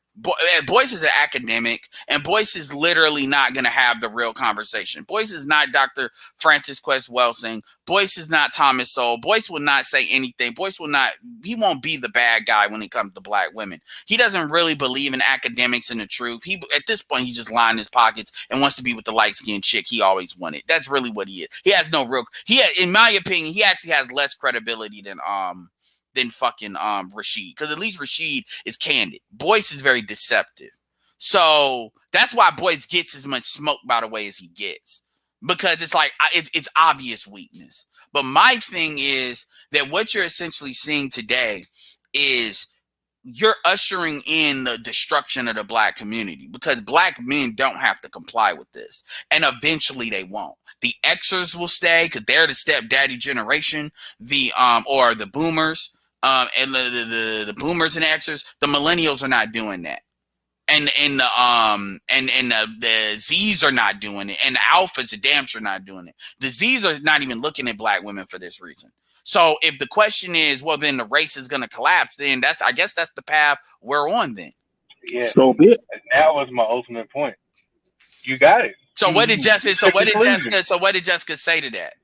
Boyce is an academic, and Boyce is literally not going to have the real conversation. Boyce is not Dr. Francis Quest Welsing. Boyce is not Thomas Sowell. Boyce will not say anything. He won't be the bad guy when it comes to black women. He doesn't really believe in academics and the truth. At this point, he's just lining his pockets and wants to be with the light-skinned chick he always wanted. That's really what he is. He has no real, in my opinion, he actually has less credibility than fucking Rashid, because at least Rashid is candid. Boyce is very deceptive. So that's why Boyce gets as much smoke by the way as he gets, because it's like it's obvious weakness. But my thing is that what you're essentially seeing today is you're ushering in the destruction of the black community, because black men don't have to comply with this, and eventually they won't. The Xers will stay because they're the stepdaddy generation, or the boomers. And the boomers and the Xers, the millennials are not doing that, and the Z's are not doing it, and the alphas are damn sure not doing it. The Z's are not even looking at black women for this reason. So if the question is, well, then the race is going to collapse, then I guess that's the path we're on then. Yeah. So be it. And that was my ultimate point. You got it. So what did Jessica say to that?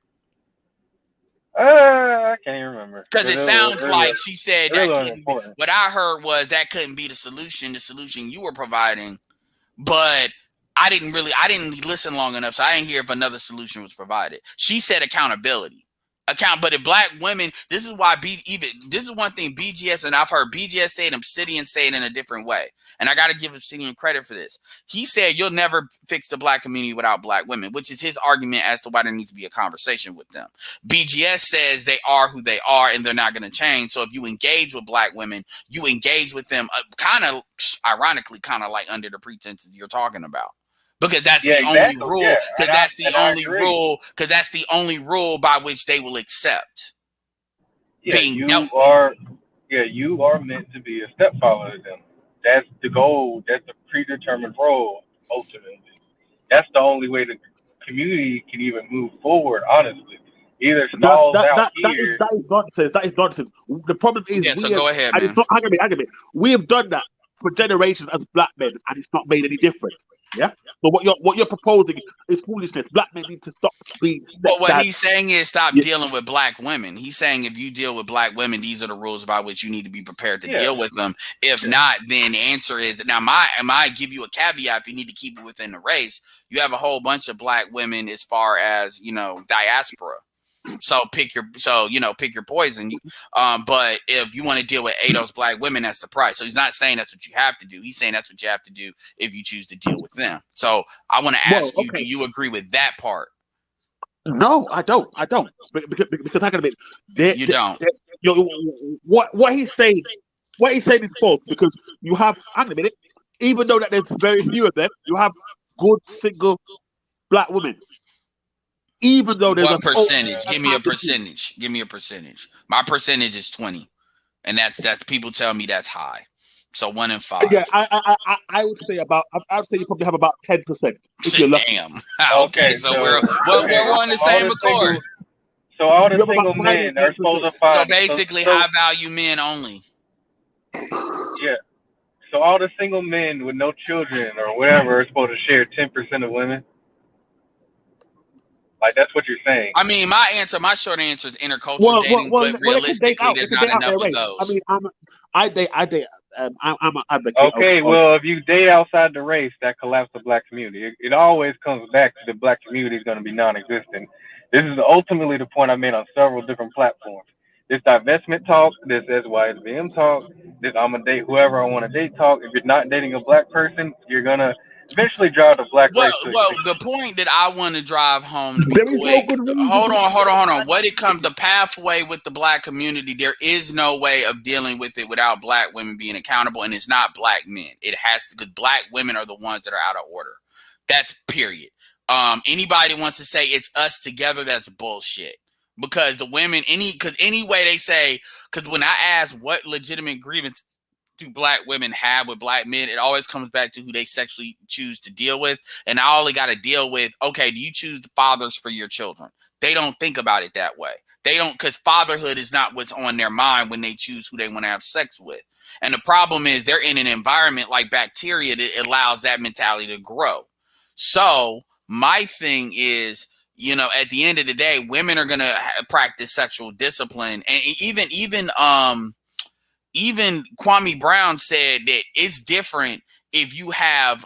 I can't even remember. Because it sounds like she said that couldn't be, what I heard was that couldn't be the solution you were providing. But I didn't listen long enough, so I didn't hear if another solution was provided. She said accountability. But if black women, this is why this is one thing BGS, and I've heard BGS say it, Obsidian say it in a different way, and I got to give Obsidian credit for this. He said you'll never fix the black community without black women, which is his argument as to why there needs to be a conversation with them. BGS says they are who they are and they're not going to change. So if you engage with black women, you engage with them kind of ironically, kind of like under the pretenses you're talking about. Because that's the only rule. Because that's the only rule. Because that's the only rule by which they will accept. Yeah, you are meant to be a stepfather to them. That's the goal. That's the predetermined role. Ultimately, that's the only way the community can even move forward. Honestly, either stalls out here. That is nonsense. That is nonsense. The problem is, go ahead, man. Hang on me. We have done that for generations as black men, and it's not made any difference. Yeah. So what you're proposing is foolishness. Black men need to stop being. But what he's saying is stop dealing with black women. He's saying if you deal with black women, these are the rules by which you need to be prepared to deal with them. If not, then the answer is now. I give you a caveat. If you need to keep it within the race, you have a whole bunch of black women as far as diaspora. So pick your poison. But if you want to deal with ADOS black women, that's the price. So he's not saying that's what you have to do. He's saying that's what you have to do if you choose to deal with them. So I want to ask you, do you agree with that part? No, I don't. Because I gotta you don't. What he's saying is false, because you have, hang on a minute, even though that there's very few of them, you have good single black women. Even though there's what percentage? a Give me a percentage. Give me a percentage. My percentage is 20, and that's people tell me that's high. So 1 in 5. Yeah, I would say I would say you probably have about 10% if you're lucky. Damn. Okay, so we're on the so all same the accord. single- So all the You have single about men are supposed to 5%. find. So basically, so, high value men only. yeah. So all the single men with no children or whatever are supposed to share 10% of women. Like that's what you're saying. I mean, my short answer is intercultural dating, but They can date realistically, out. They there's can not date out enough their of race. those. I mean, I date. I'm an advocate. Okay, well, if you date outside the race, that collapses the black community. It always comes back to the black community is going to be non-existent. This is ultimately the point I made on several different platforms. This divestment talk, this SYSBM talk, this I'm gonna date whoever I want to date talk. If you're not dating a black person, you're gonna eventually drive the black race to Well, extinction. the point that I want to drive home to be There is no quick. good reason. Hold on. What it comes the pathway with the black community, there is no way of dealing with it without black women being accountable, and it's not black men. It has to, because black women are the ones that are out of order. That's period. Anybody wants to say it's us together, that's bullshit. Because the women, anyway they say, because when I ask what legitimate grievance do black women have with black men, it always comes back to who they sexually choose to deal with. And I only got to deal with, okay, do you choose the fathers for your children? They don't think about it that way. They don't, because fatherhood is not what's on their mind when they choose who they want to have sex with. And the problem is they're in an environment like bacteria that allows that mentality to grow. So my thing is, at the end of the day, women are going to practice sexual discipline. And even Kwame Brown said that it's different if you have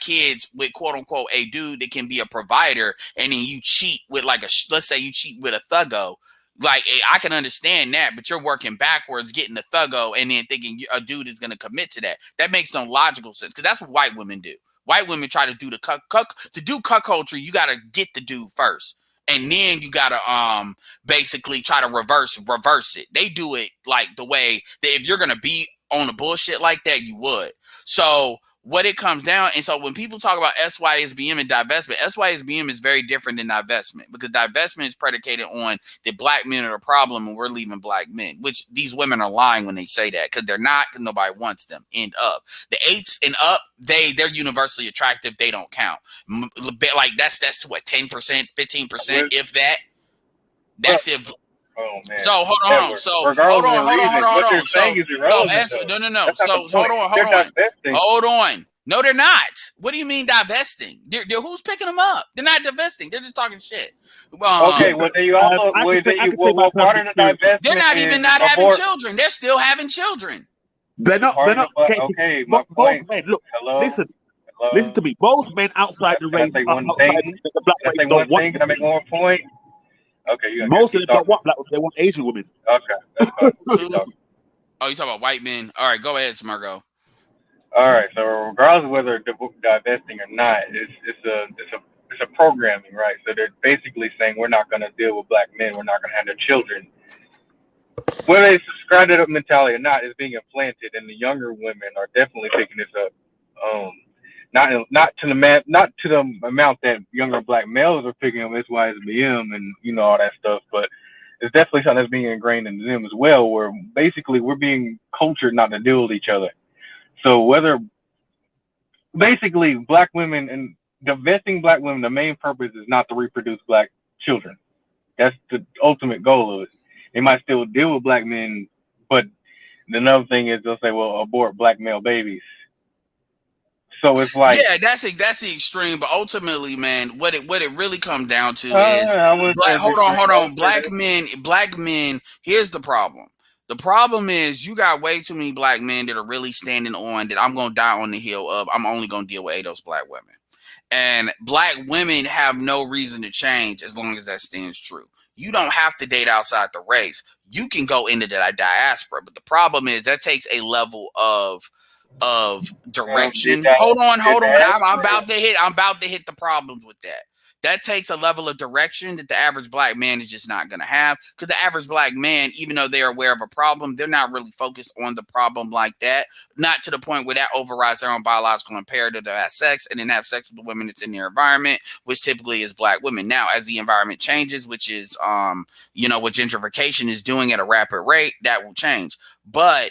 kids with quote unquote a dude that can be a provider, and then you cheat with let's say you cheat with a thuggo. Like, I can understand that, but you're working backwards, getting the thuggo, and then thinking a dude is going to commit to that. That makes no logical sense, because that's what white women do. White women try to do to do cuckoldry. You got to get the dude first. And then you gotta basically try to reverse it. They do it like the way that if you're gonna be on a bullshit like that, you would. So what it comes down, and so when people talk about SYSBM and divestment, SYSBM is very different than divestment, because divestment is predicated on that black men are a problem and we're leaving black men, which these women are lying when they say that, because they're not, because nobody wants them. End up. The 8s and up, they're universally attractive. They don't count. Like that's what, 10%, 15%, if that. That's if. Oh man. So hold on. So hold on. What they're saying is irrelevant. No. So hold on. No, they're not. What do you mean divesting? They're who's picking them up? They're not divesting. They're just talking shit. Okay, well then you also part of the divestment. They're not even not having children. They're still having children. They're not. Okay, my point. Men, look, Hello? listen to me. Most men outside the race, the black race don't want. Can I make one point? Okay, most of them don't want black women. They want Asian women. Okay, that's fine. Oh, you talking about white men? All right, go ahead, Smargo. All right, so regardless of whether they're divesting or not, it's a programming, right? So they're basically saying we're not going to deal with black men. We're not going to have their children. Whether they subscribe to that mentality or not is being implanted, and the younger women are definitely picking this up. Not to the amount that younger black males are picking up SYSBM and all that stuff, but it's definitely something that's being ingrained in them as well, where basically we're being cultured not to deal with each other. So whether basically black women and divesting black women, the main purpose is not to reproduce black children. That's the ultimate goal of it. They might still deal with black men, but another thing is they'll say, well, abort black male babies. So it's like, yeah, that's the extreme, but ultimately, man, what it really comes down to is hold on. Black men. Here's the problem. The problem is you got way too many black men that are really standing on that I'm gonna die on the hill of. I'm only gonna deal with those black women, and black women have no reason to change as long as that stands true. You don't have to date outside the race. You can go into that diaspora, but the problem is that takes a level of direction. Hold on. I'm about to hit the problems with that. that takes a level of direction that the average black man is just not going to have, because the average black man, even though they're aware of a problem, they're not really focused on the problem like that, not to the point where that overrides their own biological imperative to have sex and then have sex with the women that's in their environment, which typically is black women. Now, as the environment changes, which is what gentrification is doing at a rapid rate, that will change. But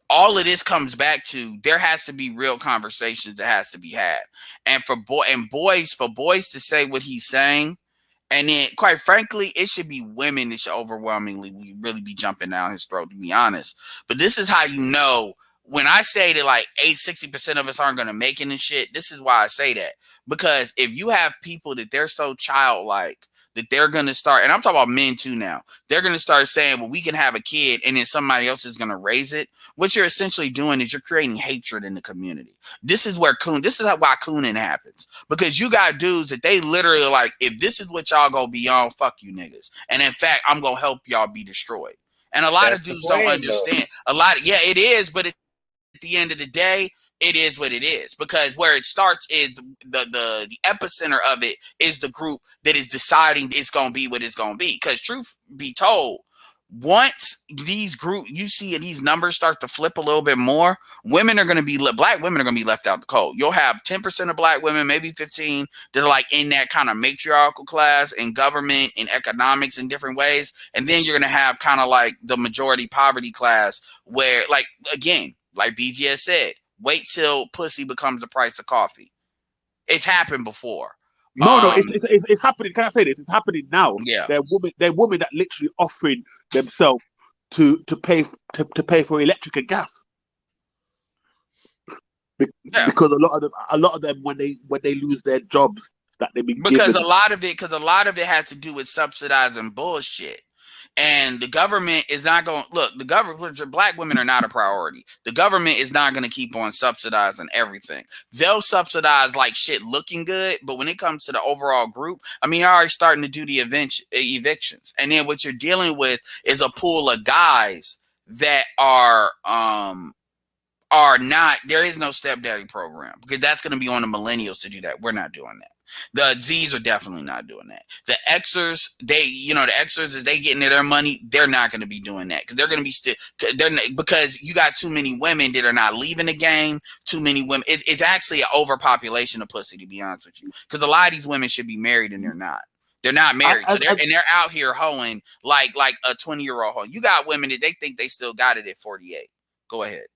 all of this comes back to, there has to be real conversations that has to be had. And for boys to say what he's saying, and then quite frankly, it should be women that should overwhelmingly really be jumping down his throat, to be honest. But this is how when I say that like 60% of us aren't going to make it and shit, this is why I say that. Because if you have people that they're so childlike that they're going to start, and I'm talking about men too now, they're going to start saying, well, we can have a kid and then somebody else is going to raise it. What you're essentially doing is you're creating hatred in the community. This is why cooning happens. Because you got dudes that they literally are like, if this is what y'all go beyond, fuck you niggas. And in fact, I'm going to help y'all be destroyed. And a lot of dudes don't understand. It is, but at the end of the day, it is what it is, because where it starts is the epicenter of it is the group that is deciding it's going to be what it's going to be. Because truth be told, once these numbers start to flip a little bit more, black women are going to be left out the cold. You'll have 10% of black women, maybe 15, that are like in that kind of matriarchal class in government, in economics, in different ways. And then you're going to have kind of like the majority poverty class where, like, again, like BGS said, wait till pussy becomes the price of coffee. It's happened before. No, it's happening. Can I say this? It's happening now. Yeah, They're women that literally offering themselves to pay for electric and gas. Because a lot of them when they lose their jobs that they've been because given. a lot of it has to do with subsidizing bullshit. And the government is not going to look. The government, black women are not a priority. The government is not going to keep on subsidizing everything. They'll subsidize like shit looking good, but when it comes to the overall group, I mean, you're already starting to do the evictions, and then what you're dealing with is a pool of guys that are not. There is no stepdaddy program, because that's going to be on the millennials to do that. We're not doing that. The Z's are definitely not doing that. The Xers, the Xers, as they get into their money, they're not going to be doing that, because they're going to be because you got too many women that are not leaving the game. Too many women. It's actually an overpopulation of pussy, to be honest with you, because a lot of these women should be married and they're not. They're not married, so they're out here hoeing like a 20-year-old hoe. You got women that they think they still got it at 48. Go ahead.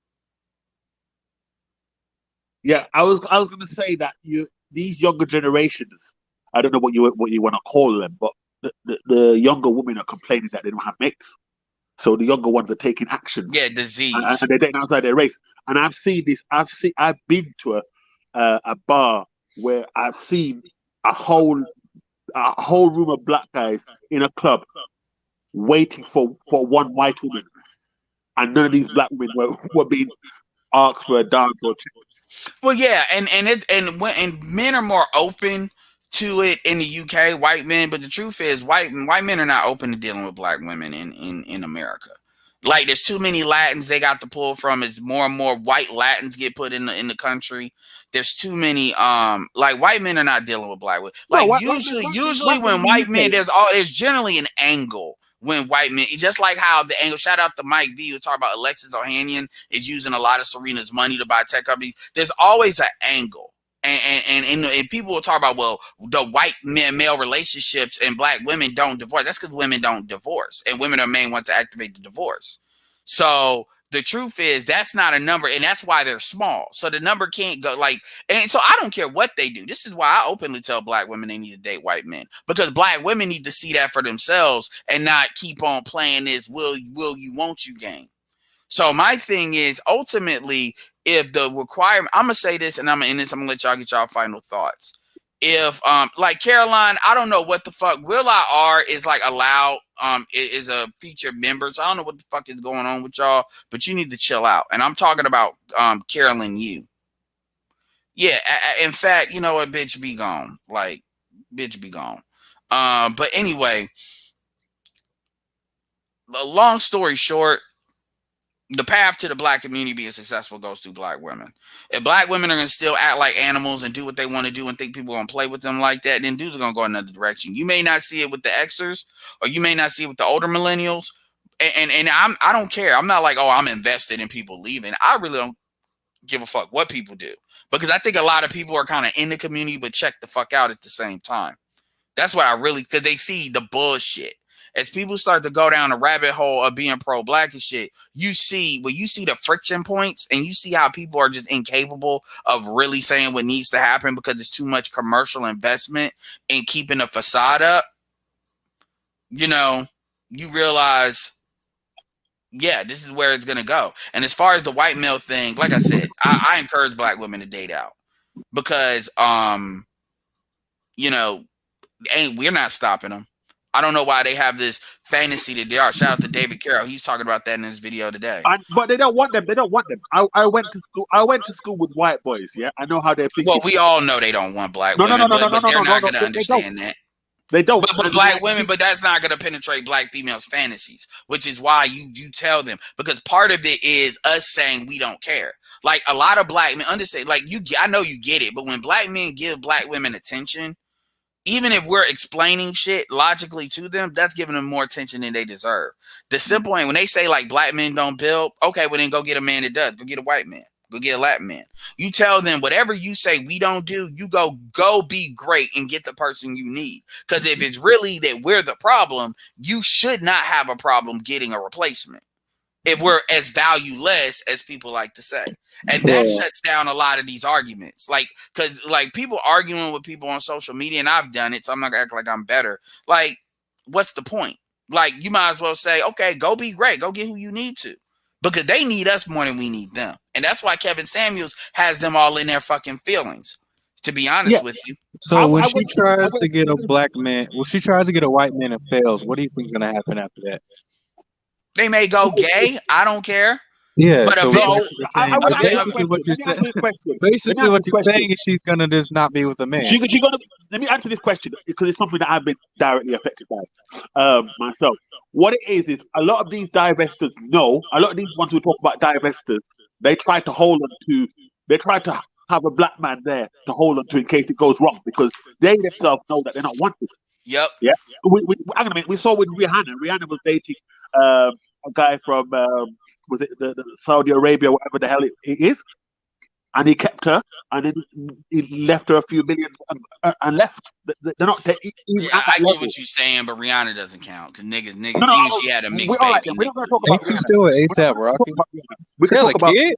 Yeah, I was going to say that these younger generations, I don't know what you want to call them, but the younger women are complaining that they don't have mates. So the younger ones are taking action. Yeah, disease. And they're dating outside their race. And I've seen this. I've been to a bar where I've seen a whole room of black guys in a club waiting for one white woman, and none of these black women were being asked for a dance or. Well, yeah, and men are more open to it in the UK, white men. But the truth is, white men are not open to dealing with black women in America. Like, there's too many Latins they got to pull from. As more and more white Latins get put in the country, there's too many like, white men are not dealing with black women. Like, usually when white men, there's generally an angle. When white men, just like how the angle, shout out to Mike V, who talk about Alexis Ohanian is using a lot of Serena's money to buy tech companies. There's always an angle. And people will talk about, well, the white male relationships and black women don't divorce. That's because women don't divorce, and women are the main ones to activate the divorce. So the truth is, that's not a number, and that's why they're small. So the number can't go like, and so I don't care what they do. This is why I openly tell black women they need to date white men, because black women need to see that for themselves and not keep on playing this will you, won't you game. So my thing is, ultimately, if the requirement, I'm gonna say this, and I'm gonna let y'all get y'all final thoughts. If like Caroline, I don't know what the fuck, Will I R is like allowed is a featured member, so I don't know what the fuck is going on with y'all, but you need to chill out. And I'm talking about Carolyn Yu. Yeah, in fact, you know what, bitch, be gone. Like, bitch, be gone. But anyway, the long story short, the path to the black community being successful goes through black women. If black women are going to still act like animals and do what they want to do and think people are going to play with them like that, then dudes are going to go another direction. You may not see it with the Xers, or you may not see it with the older millennials. And I don't care. I'm not like, oh, I'm invested in people leaving. I really don't give a fuck what people do, because I think a lot of people are kind of in the community but check the fuck out at the same time. That's what I really, because they see the bullshit. As people start to go down the rabbit hole of being pro-black and shit, you see the friction points, and you see how people are just incapable of really saying what needs to happen because it's too much commercial investment in keeping a facade up. You know, you realize, yeah, this is where it's gonna go. And as far as the white male thing, like I said, I encourage black women to date out, because we're not stopping them. I don't know why they have this fantasy that they are. Shout out to David Carroll. He's talking about that in his video today. But they don't want them. They don't want them. I went to school. I went to school with white boys. Yeah, I know how they're thinking. Well, we all know they don't want black women, but they're not going to understand that. They don't. But black women, but that's not going to penetrate black females' fantasies, which is why you tell them, because part of it is us saying we don't care. Like a lot of black men understand. Like I know you get it, but when black men give black women attention, even if we're explaining shit logically to them, that's giving them more attention than they deserve. The simple thing, when they say like black men don't build, okay, well then go get a man that does. Go get a white man. Go get a Latin man. You tell them whatever you say we don't do, you go be great and get the person you need. Because if it's really that we're the problem, you should not have a problem getting a replacement. If we're as valueless as people like to say. And that shuts down a lot of these arguments. Like, because like people arguing with people on social media, and I've done it, so I'm not gonna act like I'm better. Like, what's the point? Like, you might as well say, okay, go be great, go get who you need to. Because they need us more than we need them. And that's why Kevin Samuels has them all in their fucking feelings, to be honest with you. So when she tries to get a black man, when she tries to get a white man and fails, what do you think is gonna happen after that? They may go gay. I don't care. Yeah, but so basically what you're saying, basically what you're saying is she's gonna just not be with a man. Let me answer this question, because it's something that I've been directly affected by myself. What it is a lot of these divestors know. A lot of these ones who talk about divestors, they try to hold on to. They try to have a black man there to hold on to in case it goes wrong, because they themselves know that they're not wanted. Yep. Yeah. We saw with Rihanna. Rihanna was dating a guy from was it the Saudi Arabia, whatever the hell it is, and he kept her, and then he left her a few million and left. They're not. I get what you're saying, but Rihanna doesn't count because niggas. Even she had a mixed baby. We're not going to talk about Rihanna. She's still with ASAP Rocky. We can talk about. Kid?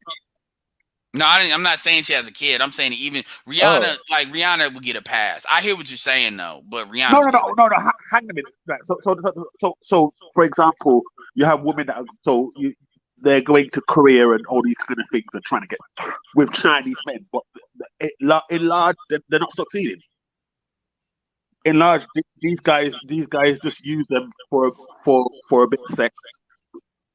No, I'm not saying she has a kid. I'm saying even Rihanna, like Rihanna, would get a pass. I hear what you're saying though, but Rihanna. No. Hang a minute. Right. So, for example, you have women that they're going to Korea and all these kind of things and trying to get with Chinese men, but in large, they're not succeeding. In large, these guys just use them for a bit of sex.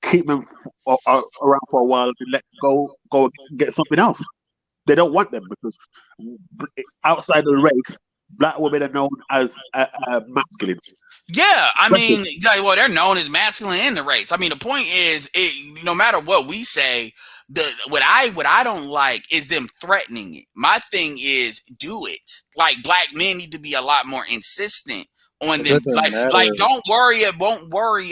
Keep them around for a while and let go and get something else. They don't want them because outside of the race, black women are known as masculine. Yeah, I mean, well, they're known as masculine in the race. I mean, the point is, no matter what we say, what I don't like is them threatening it. My thing is, do it. Like black men need to be a lot more insistent on them. Like don't worry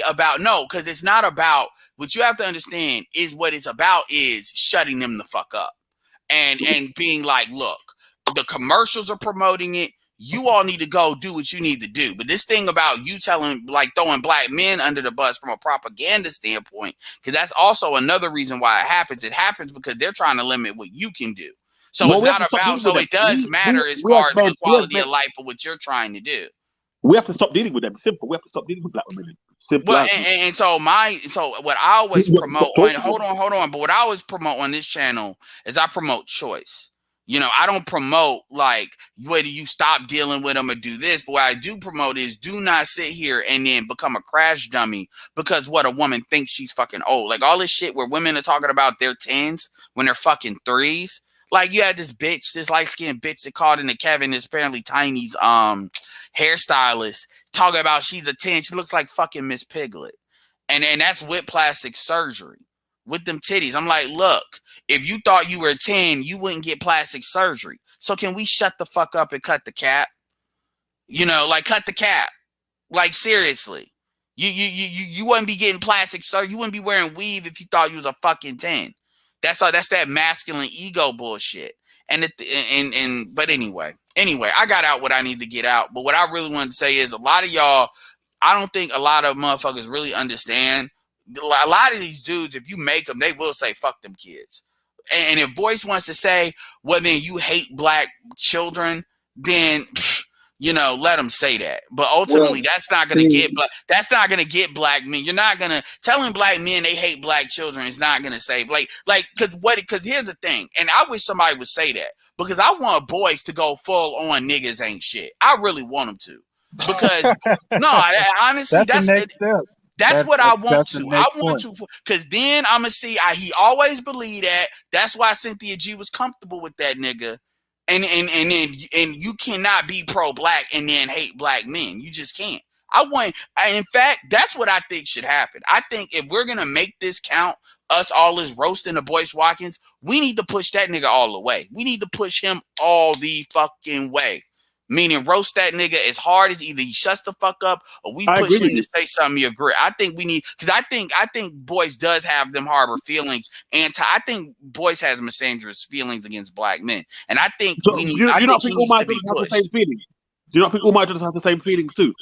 about because it's not about what you have to understand is what it's about is shutting them the fuck up and being like, look, the commercials are promoting it. You all need to go do what you need to do. But this thing about you throwing black men under the bus from a propaganda standpoint, because that's also another reason why it happens. It happens because they're trying to limit what you can do. So it's not about, so it does matter as far as the quality of life of what you're trying to do. We have to stop dealing with them. Simple. We have to stop dealing with black women. Simple. Well, so what I always promote hold on. But what I always promote on this channel is I promote choice. You know, I don't promote like whether you stop dealing with them or do this. But what I do promote is do not sit here and then become a crash dummy because what a woman thinks she's fucking old. Like all this shit where women are talking about their 10s when they're fucking 3s. Like you had this light-skinned bitch that called into Kevin, is apparently Tiny's hairstylist, talking about she's a 10. She looks like fucking Miss Piglet. And that's with plastic surgery. with them titties. I'm like, look, if you thought you were 10, you wouldn't get plastic surgery. So can we shut the fuck up and cut the cap? Like cut the cap. Like seriously. You wouldn't be getting plastic surgery. You wouldn't be wearing weave if you thought you was a fucking 10. That's that masculine ego bullshit. But anyway, I got out what I need to get out. But what I really wanted to say is a lot of y'all, I don't think a lot of motherfuckers really understand. A lot of these dudes, if you make them, they will say, fuck them kids. And if Boyce wants to say, well, then you hate black children, then, let them say that. But ultimately, that's not going to get black men. You're not going to, telling black men they hate black children is not going to save. Because here's the thing, and I wish somebody would say that, because I want Boyce to go full on niggas ain't shit. I really want him to. Because, honestly, that's the next step. That's what I want to. I want to, because then I'm gonna see. He always believed that. That's why Cynthia G was comfortable with that nigga. And you cannot be pro-black and then hate black men. You just can't. In fact, that's what I think should happen. I think if we're gonna make this count, us all is roasting the Boyce Watkins, we need to push that nigga all the way. We need to push him all the fucking way. Meaning roast that nigga as hard as either he shuts the fuck up or we push him to say something you agree. I think we need, because I think Boyce does have them harbor feelings. I think Boyce has misandrous feelings against black men, and I think so he needs to be pushed. Do you not think Umar does have the same feelings too?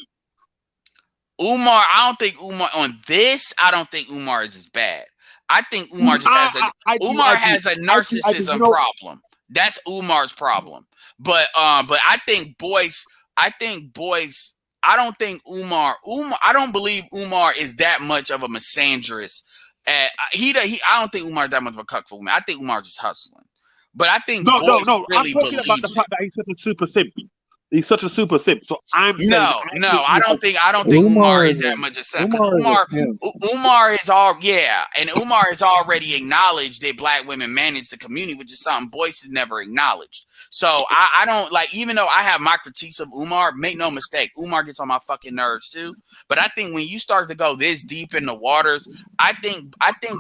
Umar, I don't think Umar on this. I don't think Umar is as bad. I think Umar just has a narcissism problem. That's Umar's problem. But I think Boyce, I don't think Umar, I don't believe Umar is that much of a misandrous. I don't think Umar is that much of a cuck for women. I think Umar just hustling. But I think Boyce really I'm talking about the fact that he's such a super simp. He's such a super simp. So I don't think Umar is that much a simp. Umar has already acknowledged that black women manage the community, which is something Boyce has never acknowledged. So I don't like, even though I have my critiques of Umar, make no mistake, Umar gets on my fucking nerves too. But I think when you start to go this deep in the waters, I think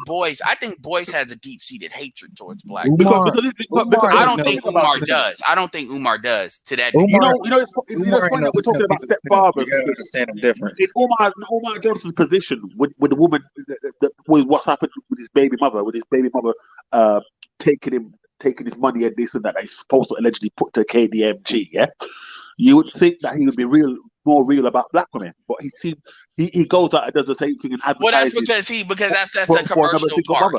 Boyce has a deep-seated hatred towards black people. I don't think Umar does. I don't think Umar does to that degree. It's funny that we're talking about stepfathers. You understand the difference. In Umar Johnson's position with the woman, with what's happened with his baby mother, taking his money and this and that he's supposed to allegedly put to KDMG, yeah? You would think that he would be more real about black women, but he goes out and does the same thing and advertises. Well, that's because that's the commercial part.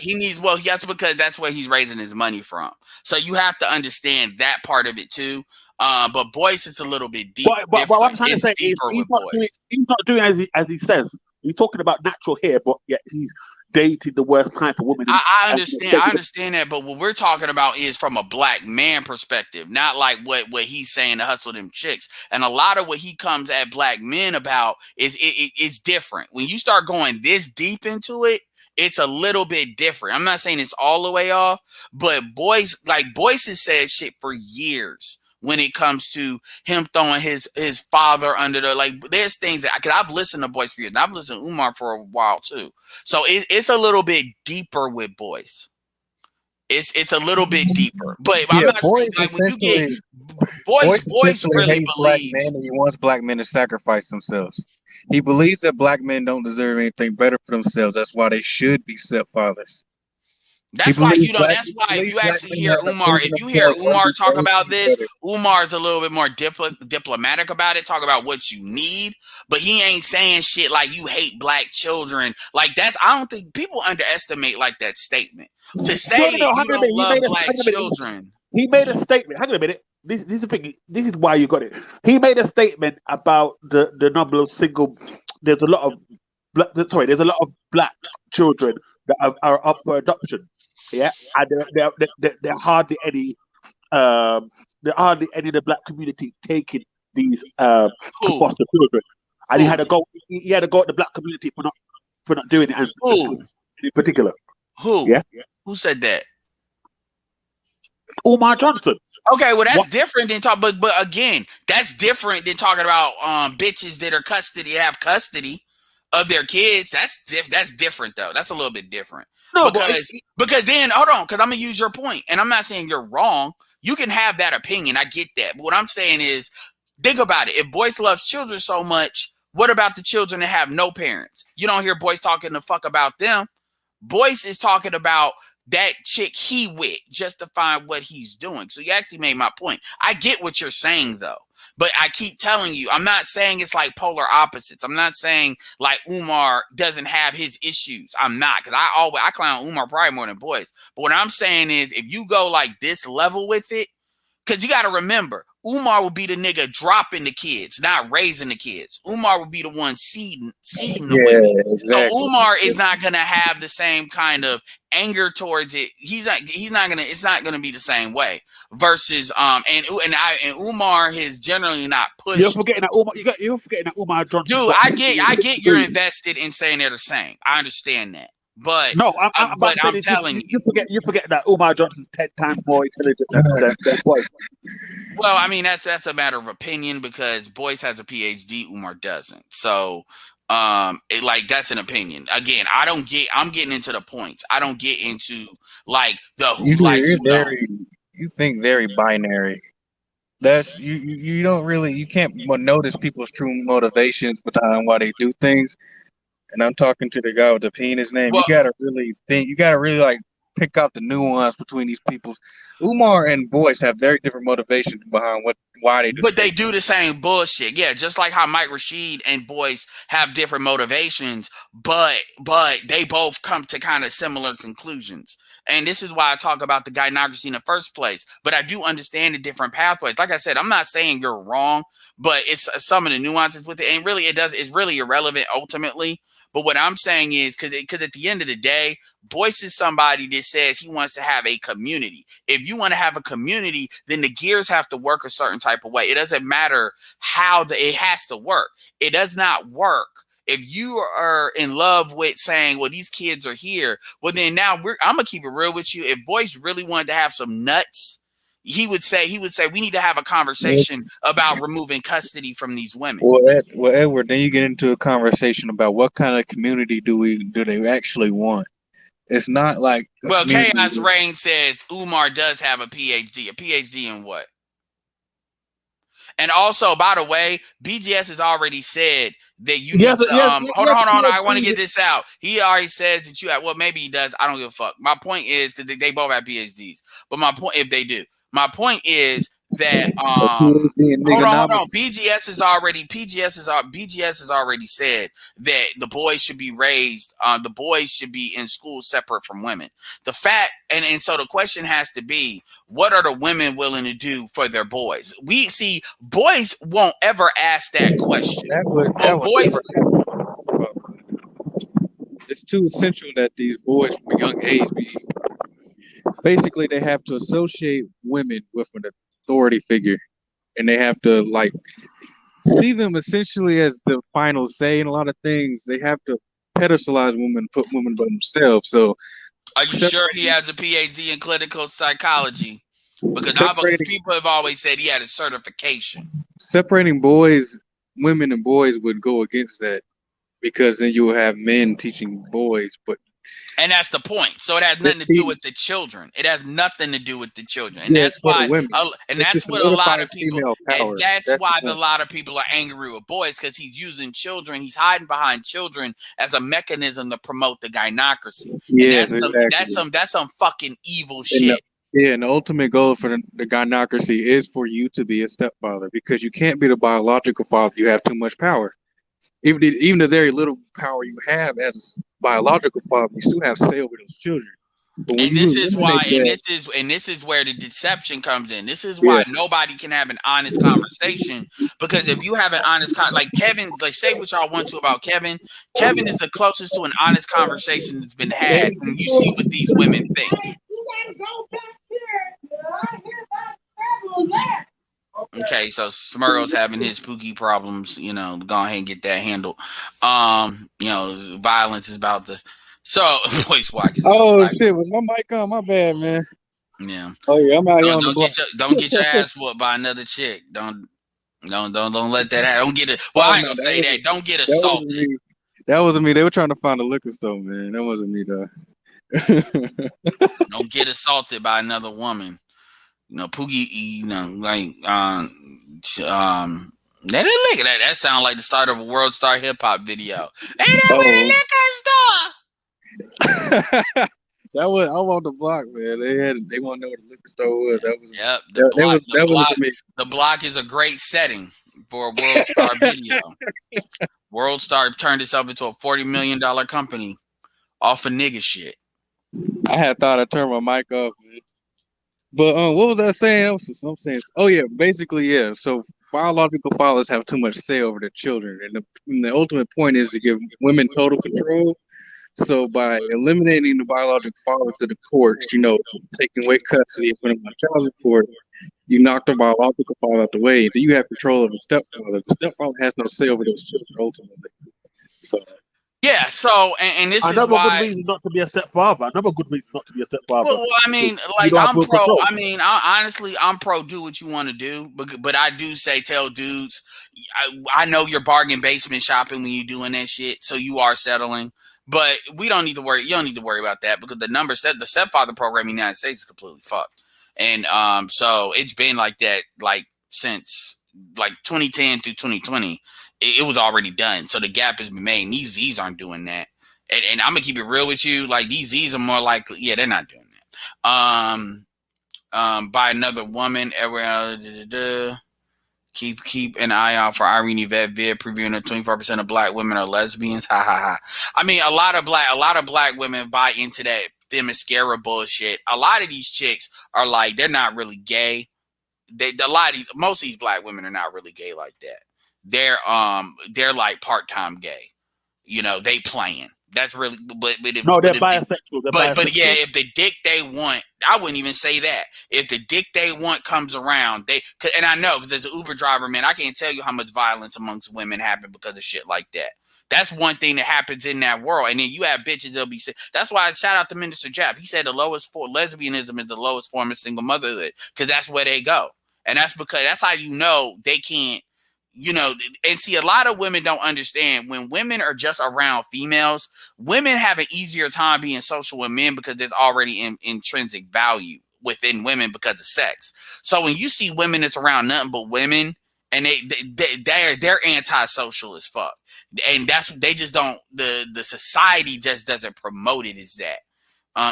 That's because that's where he's raising his money from. So you have to understand that part of it too. But Boyce is a little bit deep. But what I'm trying to say is he's not doing as he says. He's talking about natural hair, but yet he's dating the worst type of woman. I understand that, but what we're talking about is from a black man perspective, not like what he's saying to hustle them chicks. And a lot of what he comes at black men about is different. When you start going this deep into it, it's a little bit different. I'm not saying it's all the way off, but Boyce has said shit for years when it comes to him throwing his father under there's things that, because I've listened to Boyce for years, and I've listened to Umar for a while too. So it's a little bit deeper with Boyce. It's a little bit deeper, but I'm not saying when you get Boyce really believes men, and he wants black men to sacrifice themselves. He believes that black men don't deserve anything better for themselves. That's why they should be stepfathers. That's why if you actually hear Umar, if you hear Umar talk about this, Umar's a little bit more diplomatic about it, talk about what you need, but he ain't saying shit like you hate black children. Like I don't think people underestimate that statement. To say you don't love black children. He made a statement. Hang on a minute. This is the thing. This is why you got it. He made a statement about the number of single. There's a lot of black children that are up for adoption. Yeah, and there are hardly any. There are hardly any of the black community taking these foster children, and he had to go. He had to go at the black community for not doing it. And in particular, who? Yeah, who said that? Umar Johnson. Okay, well that's different than but again, that's different than talking about bitches that have custody. of their kids, that's different though. That's a little bit different. No, Because then hold on, because I'm gonna use your point, and I'm not saying you're wrong. You can have that opinion. I get that. But what I'm saying is, think about it. If Boyce loves children so much, what about the children that have no parents? You don't hear Boyce talking the fuck about them. Boyce is talking about that chick he with, justifying what he's doing. So you actually made my point. I get what you're saying though, but I keep telling you, I'm not saying it's like polar opposites. I'm not saying like Umar doesn't have his issues. I'm not, because I clown Umar probably more than Boyce. But what I'm saying is, if you go like this level with it, because you got to remember, Umar would be the nigga dropping the kids, not raising the kids. Umar would be the one seeding the women. Exactly. So Umar is not gonna have the same kind of anger towards it. He's not gonna. It's not gonna be the same way. Versus and Umar has generally not pushed. You're forgetting that Umar. You're forgetting that Umar Johnson. Dude, I get you're invested in saying they're the same. I understand that. But no, I'm telling you, you forget that Umar Johnson's 10 times more intelligent than Boyce. Well, I mean that's a matter of opinion, because Boyce has a PhD, Umar doesn't. So, that's an opinion. Again, I'm getting into the points. I don't get into like the who likes who. You think very binary. That's you don't really, you can't notice people's true motivations behind why they do things. And I'm talking to the guy with the P in his name. Well, you gotta really like pick out the nuance between these people. Umar and Boyce have very different motivations behind why they do. But they do the same bullshit. Yeah, just like how Mike Rashid and Boyce have different motivations, but they both come to kind of similar conclusions. And this is why I talk about the gynocracy in the first place. But I do understand the different pathways. Like I said, I'm not saying you're wrong, but it's some of the nuances with it. And really, it's really irrelevant ultimately. But what I'm saying is, because at the end of the day, Boyce is somebody that says he wants to have a community. If you want to have a community, then the gears have to work a certain type of way. It doesn't matter how it has to work. It does not work. If you are in love with saying, well, these kids are here, well, then now I'm going to keep it real with you. If Boyce really wanted to have some nuts, he would say we need to have a conversation about removing custody from these women. Well, Edward, then you get into a conversation about what kind of community do they actually want. It's not like Chaos Reign says Umar does have a PhD. A PhD in what? And also, by the way, BGS has already said that you need to hold on. I want to get this out. He already says that you have, well, maybe he does. I don't give a fuck. My point is, because they both have PhDs, but my point, if they do, my point is that hold on. BGS has already said that the boys should be raised. The boys should be in school separate from women. The fact, and so the question has to be, what are the women willing to do for their boys? We see boys won't ever ask that question. It's too essential that these boys from a young age basically they have to associate women with an authority figure, and they have to like see them essentially as the final say in a lot of things. They have to pedestalize women, put women above themselves. So, are you sure he has a PhD in clinical psychology? Because people have always said he had a certification. Separating women and boys would go against that, because then you will have men teaching boys, and that's the point. So it has nothing to do with the children. It has nothing to do with the children, and that's why. And that's what a lot of people. And that's why a lot of people are angry with Boyce, because he's using children. He's hiding behind children as a mechanism to promote the gynocracy. Yeah, that's some fucking evil shit. And the ultimate goal for the gynocracy is for you to be a stepfather, because you can't be the biological father. You have too much power. Even the very little power you have as a biological father, you still have say over those children. And this is why, and this is where the deception comes in. This is why nobody can have an honest conversation, because if you have an honest like Kevin, like say what y'all want to about Kevin. Kevin is the closest to an honest conversation that's been had, and you see what these women think. Okay, so Smurl's having his spooky problems, go ahead and get that handled. Violence is about to. So, voice walking. Oh shit! Was my mic on? My bad, man. Yeah. Oh yeah, I'm out here on the block. Don't get your ass whooped by another chick. Don't let that happen. Don't get it. Well, I ain't gonna say that. Don't get assaulted. That wasn't me. They were trying to find a liquor store, man. That wasn't me, though. Don't get assaulted by another woman. You know, Poogie, you know, like, that sounds like the start of a World Star Hip Hop video. Ain't that with a liquor store? That was I on the block, man. They want to know what the liquor store was. That was Yep. The block is a great setting for a World Star video. World Star turned itself into a $40 million company off of nigga shit. I had thought I turned my mic off, man. But what was I saying? I'm saying, oh yeah, basically yeah. So biological fathers have too much say over their children, and the ultimate point is to give women total control. So by eliminating the biological father to the courts, you know, taking away custody and putting him on child support, you knock the biological father out the way. Then you have control of the stepfather. The stepfather has no say over those children ultimately. So. Yeah, so and this another is why good reason not to be a stepfather. Another good reason not to be a stepfather. Well, I mean, like I'm pro. I mean, honestly, I'm pro. Do what you want to do, but I do say tell dudes. I know you're bargain basement shopping when you're doing that shit, so you are settling. But we don't need to worry. You don't need to worry about that because the stepfather program in the United States is completely fucked, and so it's been like that since 2010 through 2020. It was already done, so the gap has been made. And these Z's aren't doing that, and I'm gonna keep it real with you. Like these Z's are more likely, yeah, they're not doing that. By another woman, keep an eye out for Irene Yvette vid previewing that 24% of black women are lesbians. Ha ha ha. I mean, a lot of black women buy into that mascara bullshit. A lot of these chicks are like they're not really gay. Most of these black women are not really gay like that. They're like part-time gay. You know, they playing. That's really but they're bisexual. But yeah, if the dick they want, I wouldn't even say that. If the dick they want comes around, and I know because as an Uber driver, man, I can't tell you how much violence amongst women happen because of shit like that. That's one thing that happens in that world. And then you have bitches that'll be sick. That's why I shout out to Minister Jeff. He said lesbianism is the lowest form of single motherhood because that's where they go. And that's because that's how you know they can't. You know, and see, a lot of women don't understand when women are just around females, women have an easier time being social with men because there's already intrinsic value within women because of sex. So when you see women that's around nothing but women and they're antisocial as fuck. And they just don't, the society just doesn't promote it as that.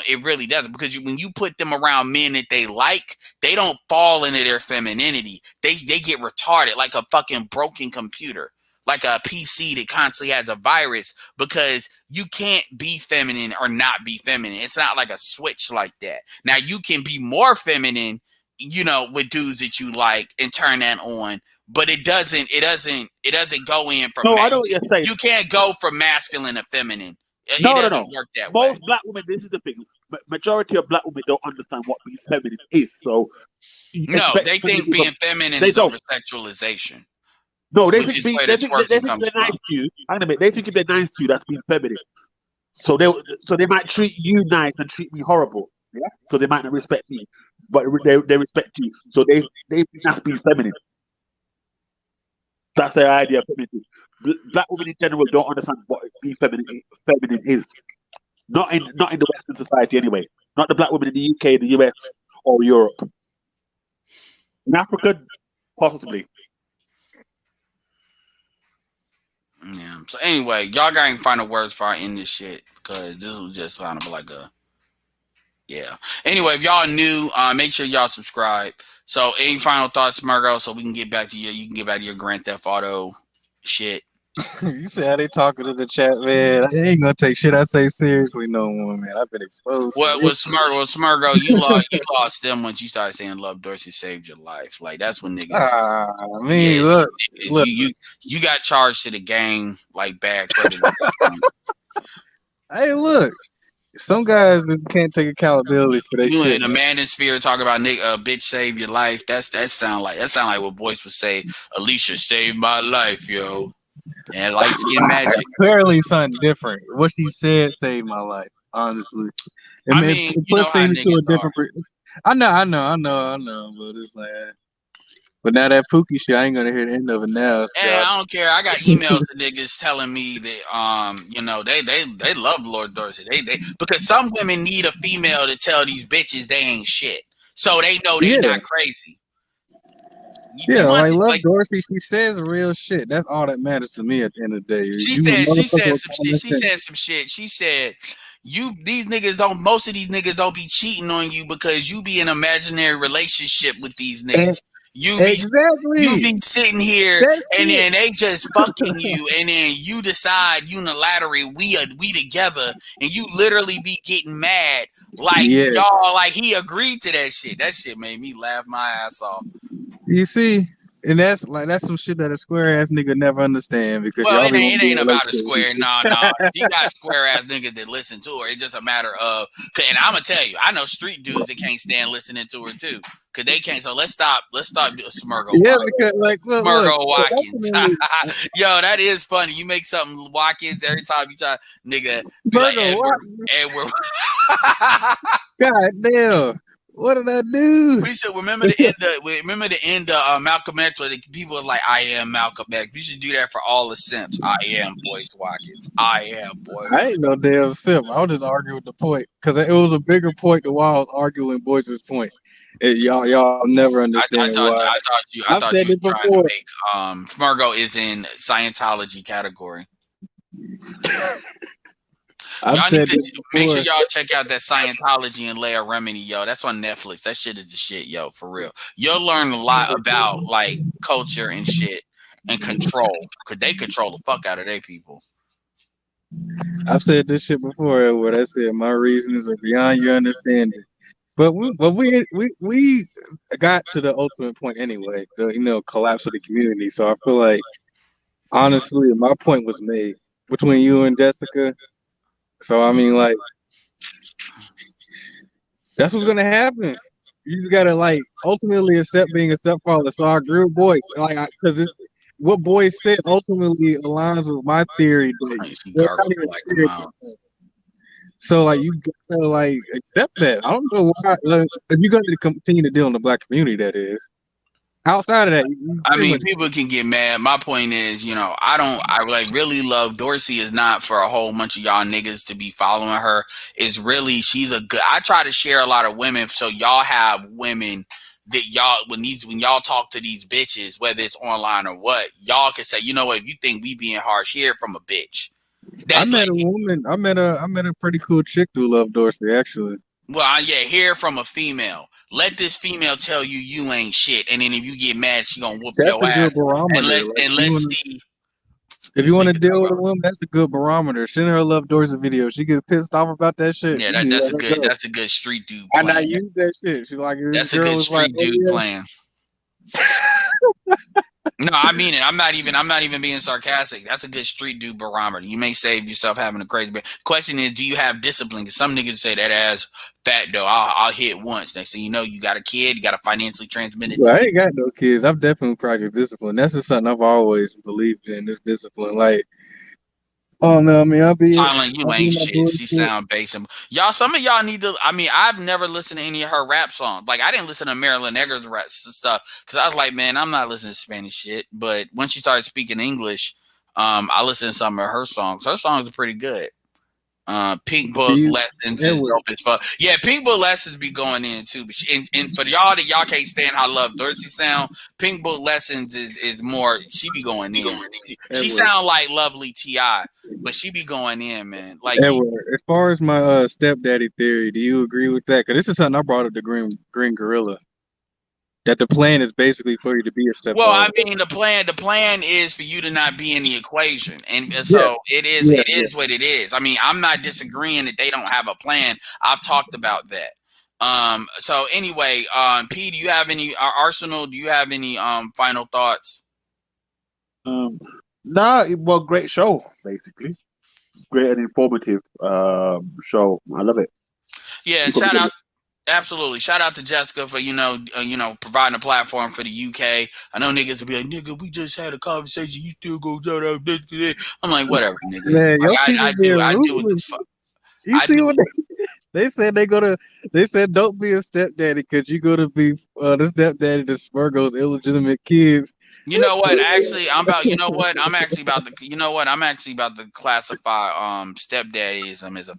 It really doesn't because when you put them around men that they like, they don't fall into their femininity. They get retarded like a fucking broken computer, like a PC that constantly has a virus because you can't be feminine or not be feminine. It's not like a switch like that. Now you can be more feminine, you know, with dudes that you like and turn that on, but it doesn't go in from. No, I know what you're saying. You can't go from masculine to feminine. No. Work that way. Most black women, this is the thing. Majority of black women don't understand what being feminine is. So no, they think being feminine is over sexualization. No, they think they're nice to you. They think if they're nice to you, that's being feminine. So they might treat you nice and treat me horrible. Yeah, because they might not respect me, but they respect you. So they that's being feminine. That's their idea of femininity. Black women in general don't understand what being feminine is. Not in the Western society anyway. Not the black women in the UK, the US, or Europe. In Africa, possibly. Yeah. So anyway, y'all got any final words for I end this shit because this was just kind of like a yeah. Anyway, if y'all new, make sure y'all subscribe. So any final thoughts, Smirgo, so we can get back to you can get back to your Grand Theft Auto shit. You see how they talking to the chat, man. I ain't gonna take shit I say seriously no more, man. I've been exposed. Smurgo, you lost them once you started saying Love Dorsey saved your life. Like that's when niggas. Look. You got charged to the gang like bad credit. Hey, look. Some guys can't take accountability for their shit. You in the manosphere talking about bitch save your life. That sound like what Boyce would say. Alicia saved my life, yo. And light skin magic. Clearly something different. What she said saved my life, honestly. I mean, you know how niggas I know, but it's like But now that Pookie shit, I ain't gonna hear the end of it now. So And I don't care. I got emails to niggas telling me that they love Lord Dorsey. They because some women need a female to tell these bitches they ain't shit, so they know they not crazy. Yeah, like Love Dorsey, she says real shit. That's all that matters to me at the end of the day. She said some shit. She said most of these niggas don't be cheating on you because you be in an imaginary relationship with these niggas. You be sitting here and then they just fucking you, and then you decide unilaterally we together, and you literally be getting mad like y'all like he agreed to that shit. That shit made me laugh my ass off. You see, and that's some shit that a square ass nigga never understand because it ain't about a square. No. She got square ass niggas that listen to her. It's just a matter of, and I'm gonna tell you, I know street dudes that can't stand listening to her too, because they can't. So let's stop Smurgo. Yeah, because Smurgo Watkins. Yo, that is funny. You make something Watkins every time you try, nigga. Be like Edward. God damn. What did I do? We should remember the end of Malcolm X, where the people are like, I am Malcolm X. We should do that for all the simps. I am Boyce Watkins. I am Boyce. I ain't no damn simp. I was just arguing with the point because it was a bigger point than why I was arguing Boyce's point. Y'all never understand why. I thought you were trying to make Smurgo is in Scientology category. Y'all need to make sure y'all check out that Scientology and Leia Remini, yo. That's on Netflix. That shit is the shit, yo, for real. You'll learn a lot about like culture and shit and control, because they control the fuck out of their people. I've said this shit before, Edward. I said my reasons are beyond your understanding. But we got to the ultimate point anyway, the collapse of the community. So I feel like honestly my point was made between you and Jessica. So I mean, like, that's what's gonna happen. You just gotta like ultimately accept being a stepfather. So I agree with Boyce, like, because what Boyce said ultimately aligns with my theory. So like you gotta like accept that. I don't know why. Like, if you're gonna continue to deal in the black community, that is. Outside of that, I mean, people can get mad. My point is, I like really love Dorsey is not for a whole bunch of y'all niggas to be following her. It's really, I try to share a lot of women, so y'all have women that y'all, when y'all talk to these bitches, whether it's online or what, y'all can say, you know what, if you think we being harsh, hear it from a bitch. I met a woman. I met a pretty cool chick who loved Dorsey, actually. Well, yeah, hear from a female. Let this female tell you ain't shit, and then if you get mad, she gonna whoop your ass. And let's see. If you want to deal with a woman, that's a good barometer. Send her a Love Dorsey video. She gets pissed off about that shit. Yeah, that's a good street dude plan. And I use that shit. She like, that's a good street dude plan. No, I mean it. I'm not even being sarcastic. That's a good street dude barometer. You may save yourself having a crazy question is, do you have discipline? Because some niggas say that ass fat though. I'll hit once. Next thing you know, you got a kid, you got a financially transmitted disease. I ain't got no kids. I've definitely practiced discipline. That's just something I've always believed in, this discipline. Like, oh no, I mean, Silent, you ain't shit. She sound basic. Y'all, some of y'all need to. I mean, I've never listened to any of her rap songs. Like, I didn't listen to Marilyn Egger's rap stuff because I was like, man, I'm not listening to Spanish shit. But when she started speaking English, I listened to some of her songs. Her songs are pretty good. Pink Book Lessons is dope as fuck. Yeah, Pink Book Lessons be going in too. But and for y'all that y'all can't stand how Love Dorsey sound, Pink Book Lessons is more. She be going in. She sound like Lovely T.I., but she be going in, man. Like, Edward, as far as my stepdaddy theory, do you agree with that? Because this is something I brought up to Green Gorilla. That the plan is basically for you to be a stepfather. Well, I mean, the plan is for you to not be in the equation, and so it is what it is. I mean, I'm not disagreeing that they don't have a plan. I've talked about that. So anyway, P, do you have any Arsenal? Do you have any final thoughts? Well, great show, basically. Great and informative show. I love it. Yeah, and shout out. Absolutely. Shout out to Jessica for, providing a platform for the UK. I know niggas will be like, nigga, we just had a conversation. You still go shout out this. I'm like, whatever, nigga. Man, I do what the fuck. You see what they said? They said don't be a stepdaddy because you're gonna be the stepdaddy to Smurgo's illegitimate kids. You know what? Actually, I'm about. You know what? I'm actually about to. You know what? I'm actually about to classify stepdaddyism as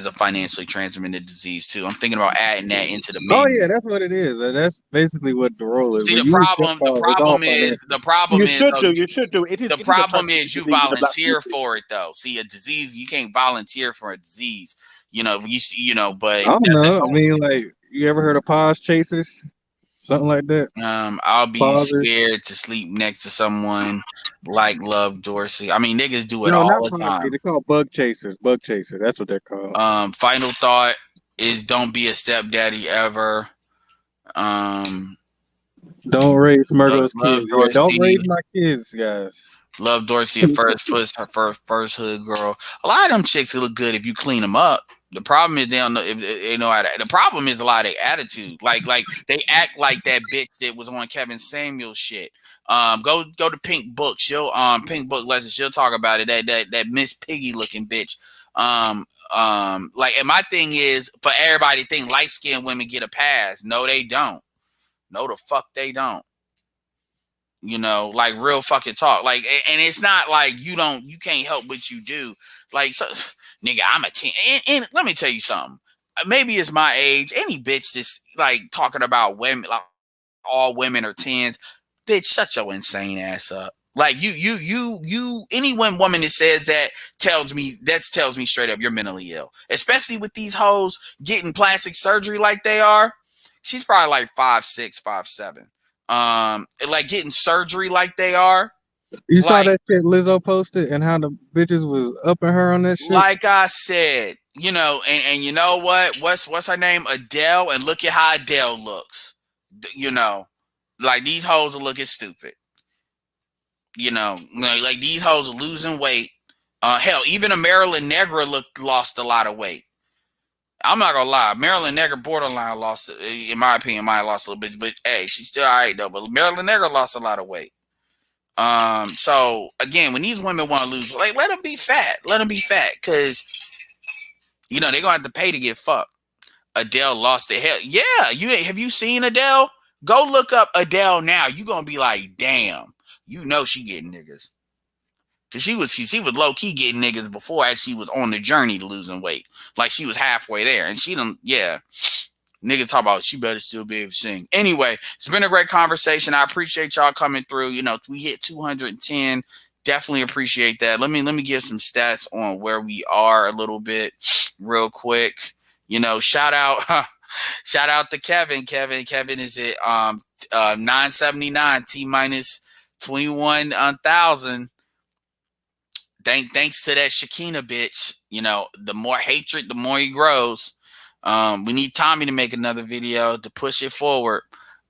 a financially transmitted disease too. I'm thinking about adding that into the Oh menu. yeah, that's what it is. That's basically what the role is. See, When the you a problem. The stepfather, it's all problem is. financial. The problem You is. should do. You should do. It is. The It is a problem transmitted is you disease in the black volunteer community. for it though. See, a disease you can't volunteer for a disease. You know, but I don't that's know. I mean, like, you ever heard of pause chasers? Something like that. I'll be Pausers. scared to sleep next to someone like Love Dorsey. I mean, niggas do it No, all not the pausers. time. They're called bug chasers. Bug chaser. That's what they're called. Final thought is don't be a stepdaddy ever. Don't raise Smurgo's Love kids. Yeah, don't Dorsey. raise my kids, guys. Love Dorsey at first hood girl. A lot of them chicks look good if you clean them up. The problem is they don't know if they know how to. The problem is a lot of their attitude. Like they act like that bitch that was on Kevin Samuels shit. Go to Pink Book. Pink Book lesson. She'll talk about it. That Miss Piggy looking bitch. Like, and my thing is for everybody to think light skinned women get a pass. No, they don't. No, the fuck they don't. You know, like real fucking talk. Like, and it's not like you can't help what you do. Like, so, nigga, I'm a 10. And let me tell you something. Maybe it's my age. Any bitch that's like talking about women, like all women are 10s. Bitch, shut your insane ass up. Like any one woman that says that tells me straight up you're mentally ill. Especially with these hoes getting plastic surgery like they are. She's probably like 5'6", 5'7". Like getting surgery like they are. You saw Like, that shit Lizzo posted and how the bitches was upping her on that shit? like I said, you know, and you know what? What's her name? Adele, and look at how Adele looks. You know, like these hoes are looking stupid. You know, like these hoes are losing weight. Hell, even a Marilyn Negra lost a lot of weight. I'm not gonna lie, Marilyn Negra borderline lost, in my opinion, might have lost a little bit, but hey, she's still alright though. But Marilyn Negra lost a lot of weight. So again, when these women want to lose, like, let them be fat, because you know they're gonna have to pay to get fucked. Adele lost the hell. Yeah, have you seen Adele? Go look up Adele now. You gonna be like, damn, you know she getting niggas. Cause she was low key getting niggas before she was on the journey to losing weight. Like she was halfway there, and she done, yeah. Niggas talk about she better still be able to sing. Anyway, it's been a great conversation. I appreciate y'all coming through. You know, we hit 210. Definitely appreciate that. Let me give some stats on where we are a little bit, real quick. You know, shout out to Kevin. Kevin is at 979 T minus 21,000. Thanks to that Shakina bitch, you know, the more hatred, the more he grows. We need Tommy to make another video to push it forward.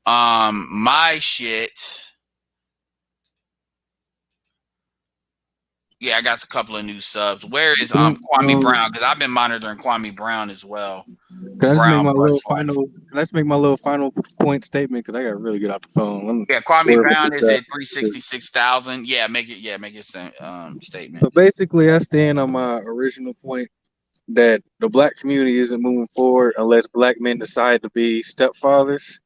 My shit. Yeah, I got a couple of new subs. Where is Kwame Brown? Because I've been monitoring Kwame Brown as well. Can I just make my little final point statement? Because I got to really get out the phone. Yeah, Kwame Brown is at 366,000. Yeah, make your statement. So basically, I stand on my original point that the black community isn't moving forward unless black men decide to be stepfathers.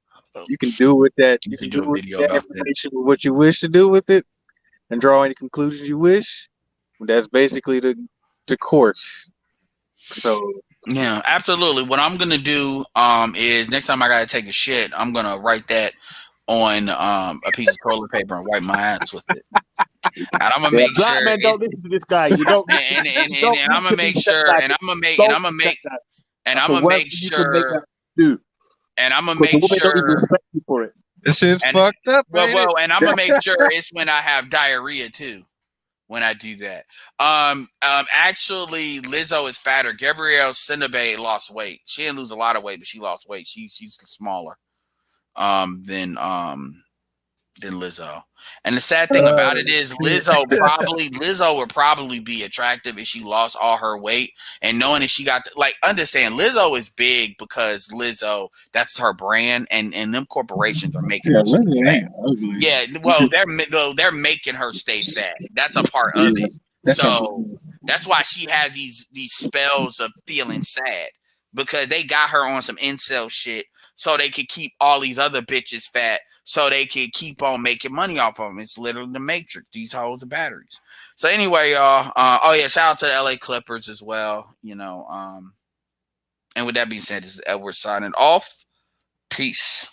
You can do with that. You can do with that information with what you wish to do with it, and draw any conclusions you wish. That's basically the course. So yeah, absolutely. What I'm gonna do is next time I gotta take a shit, I'm gonna write that on a piece of toilet paper and wipe my ass with it. And I'm gonna make black sure men don't listen to this guy. You don't. and I'm gonna make sure, and I'm gonna make sure, and I'm gonna make sure for it. This shit's fucked up. Well, and I'm gonna make sure it's when I have diarrhea too. When I do that, actually, Lizzo is fatter. Gabrielle Sidibe lost weight. She didn't lose a lot of weight, but she lost weight. She's smaller, than Lizzo. And the sad thing about it is Lizzo would probably be attractive if she lost all her weight. And knowing that she got understand Lizzo is big because Lizzo, that's her brand, and them corporations are making her stay fat. Yeah, well, they're making her stay fat. That's a part of it. So that's why she has these spells of feeling sad, because they got her on some incel shit. so they could keep all these other bitches fat, so they could keep on making money off of them. It's literally the Matrix. These hoes are batteries. So anyway, y'all. Oh yeah, shout out to the LA Clippers as well. And with that being said, this is Edward signing off. Peace.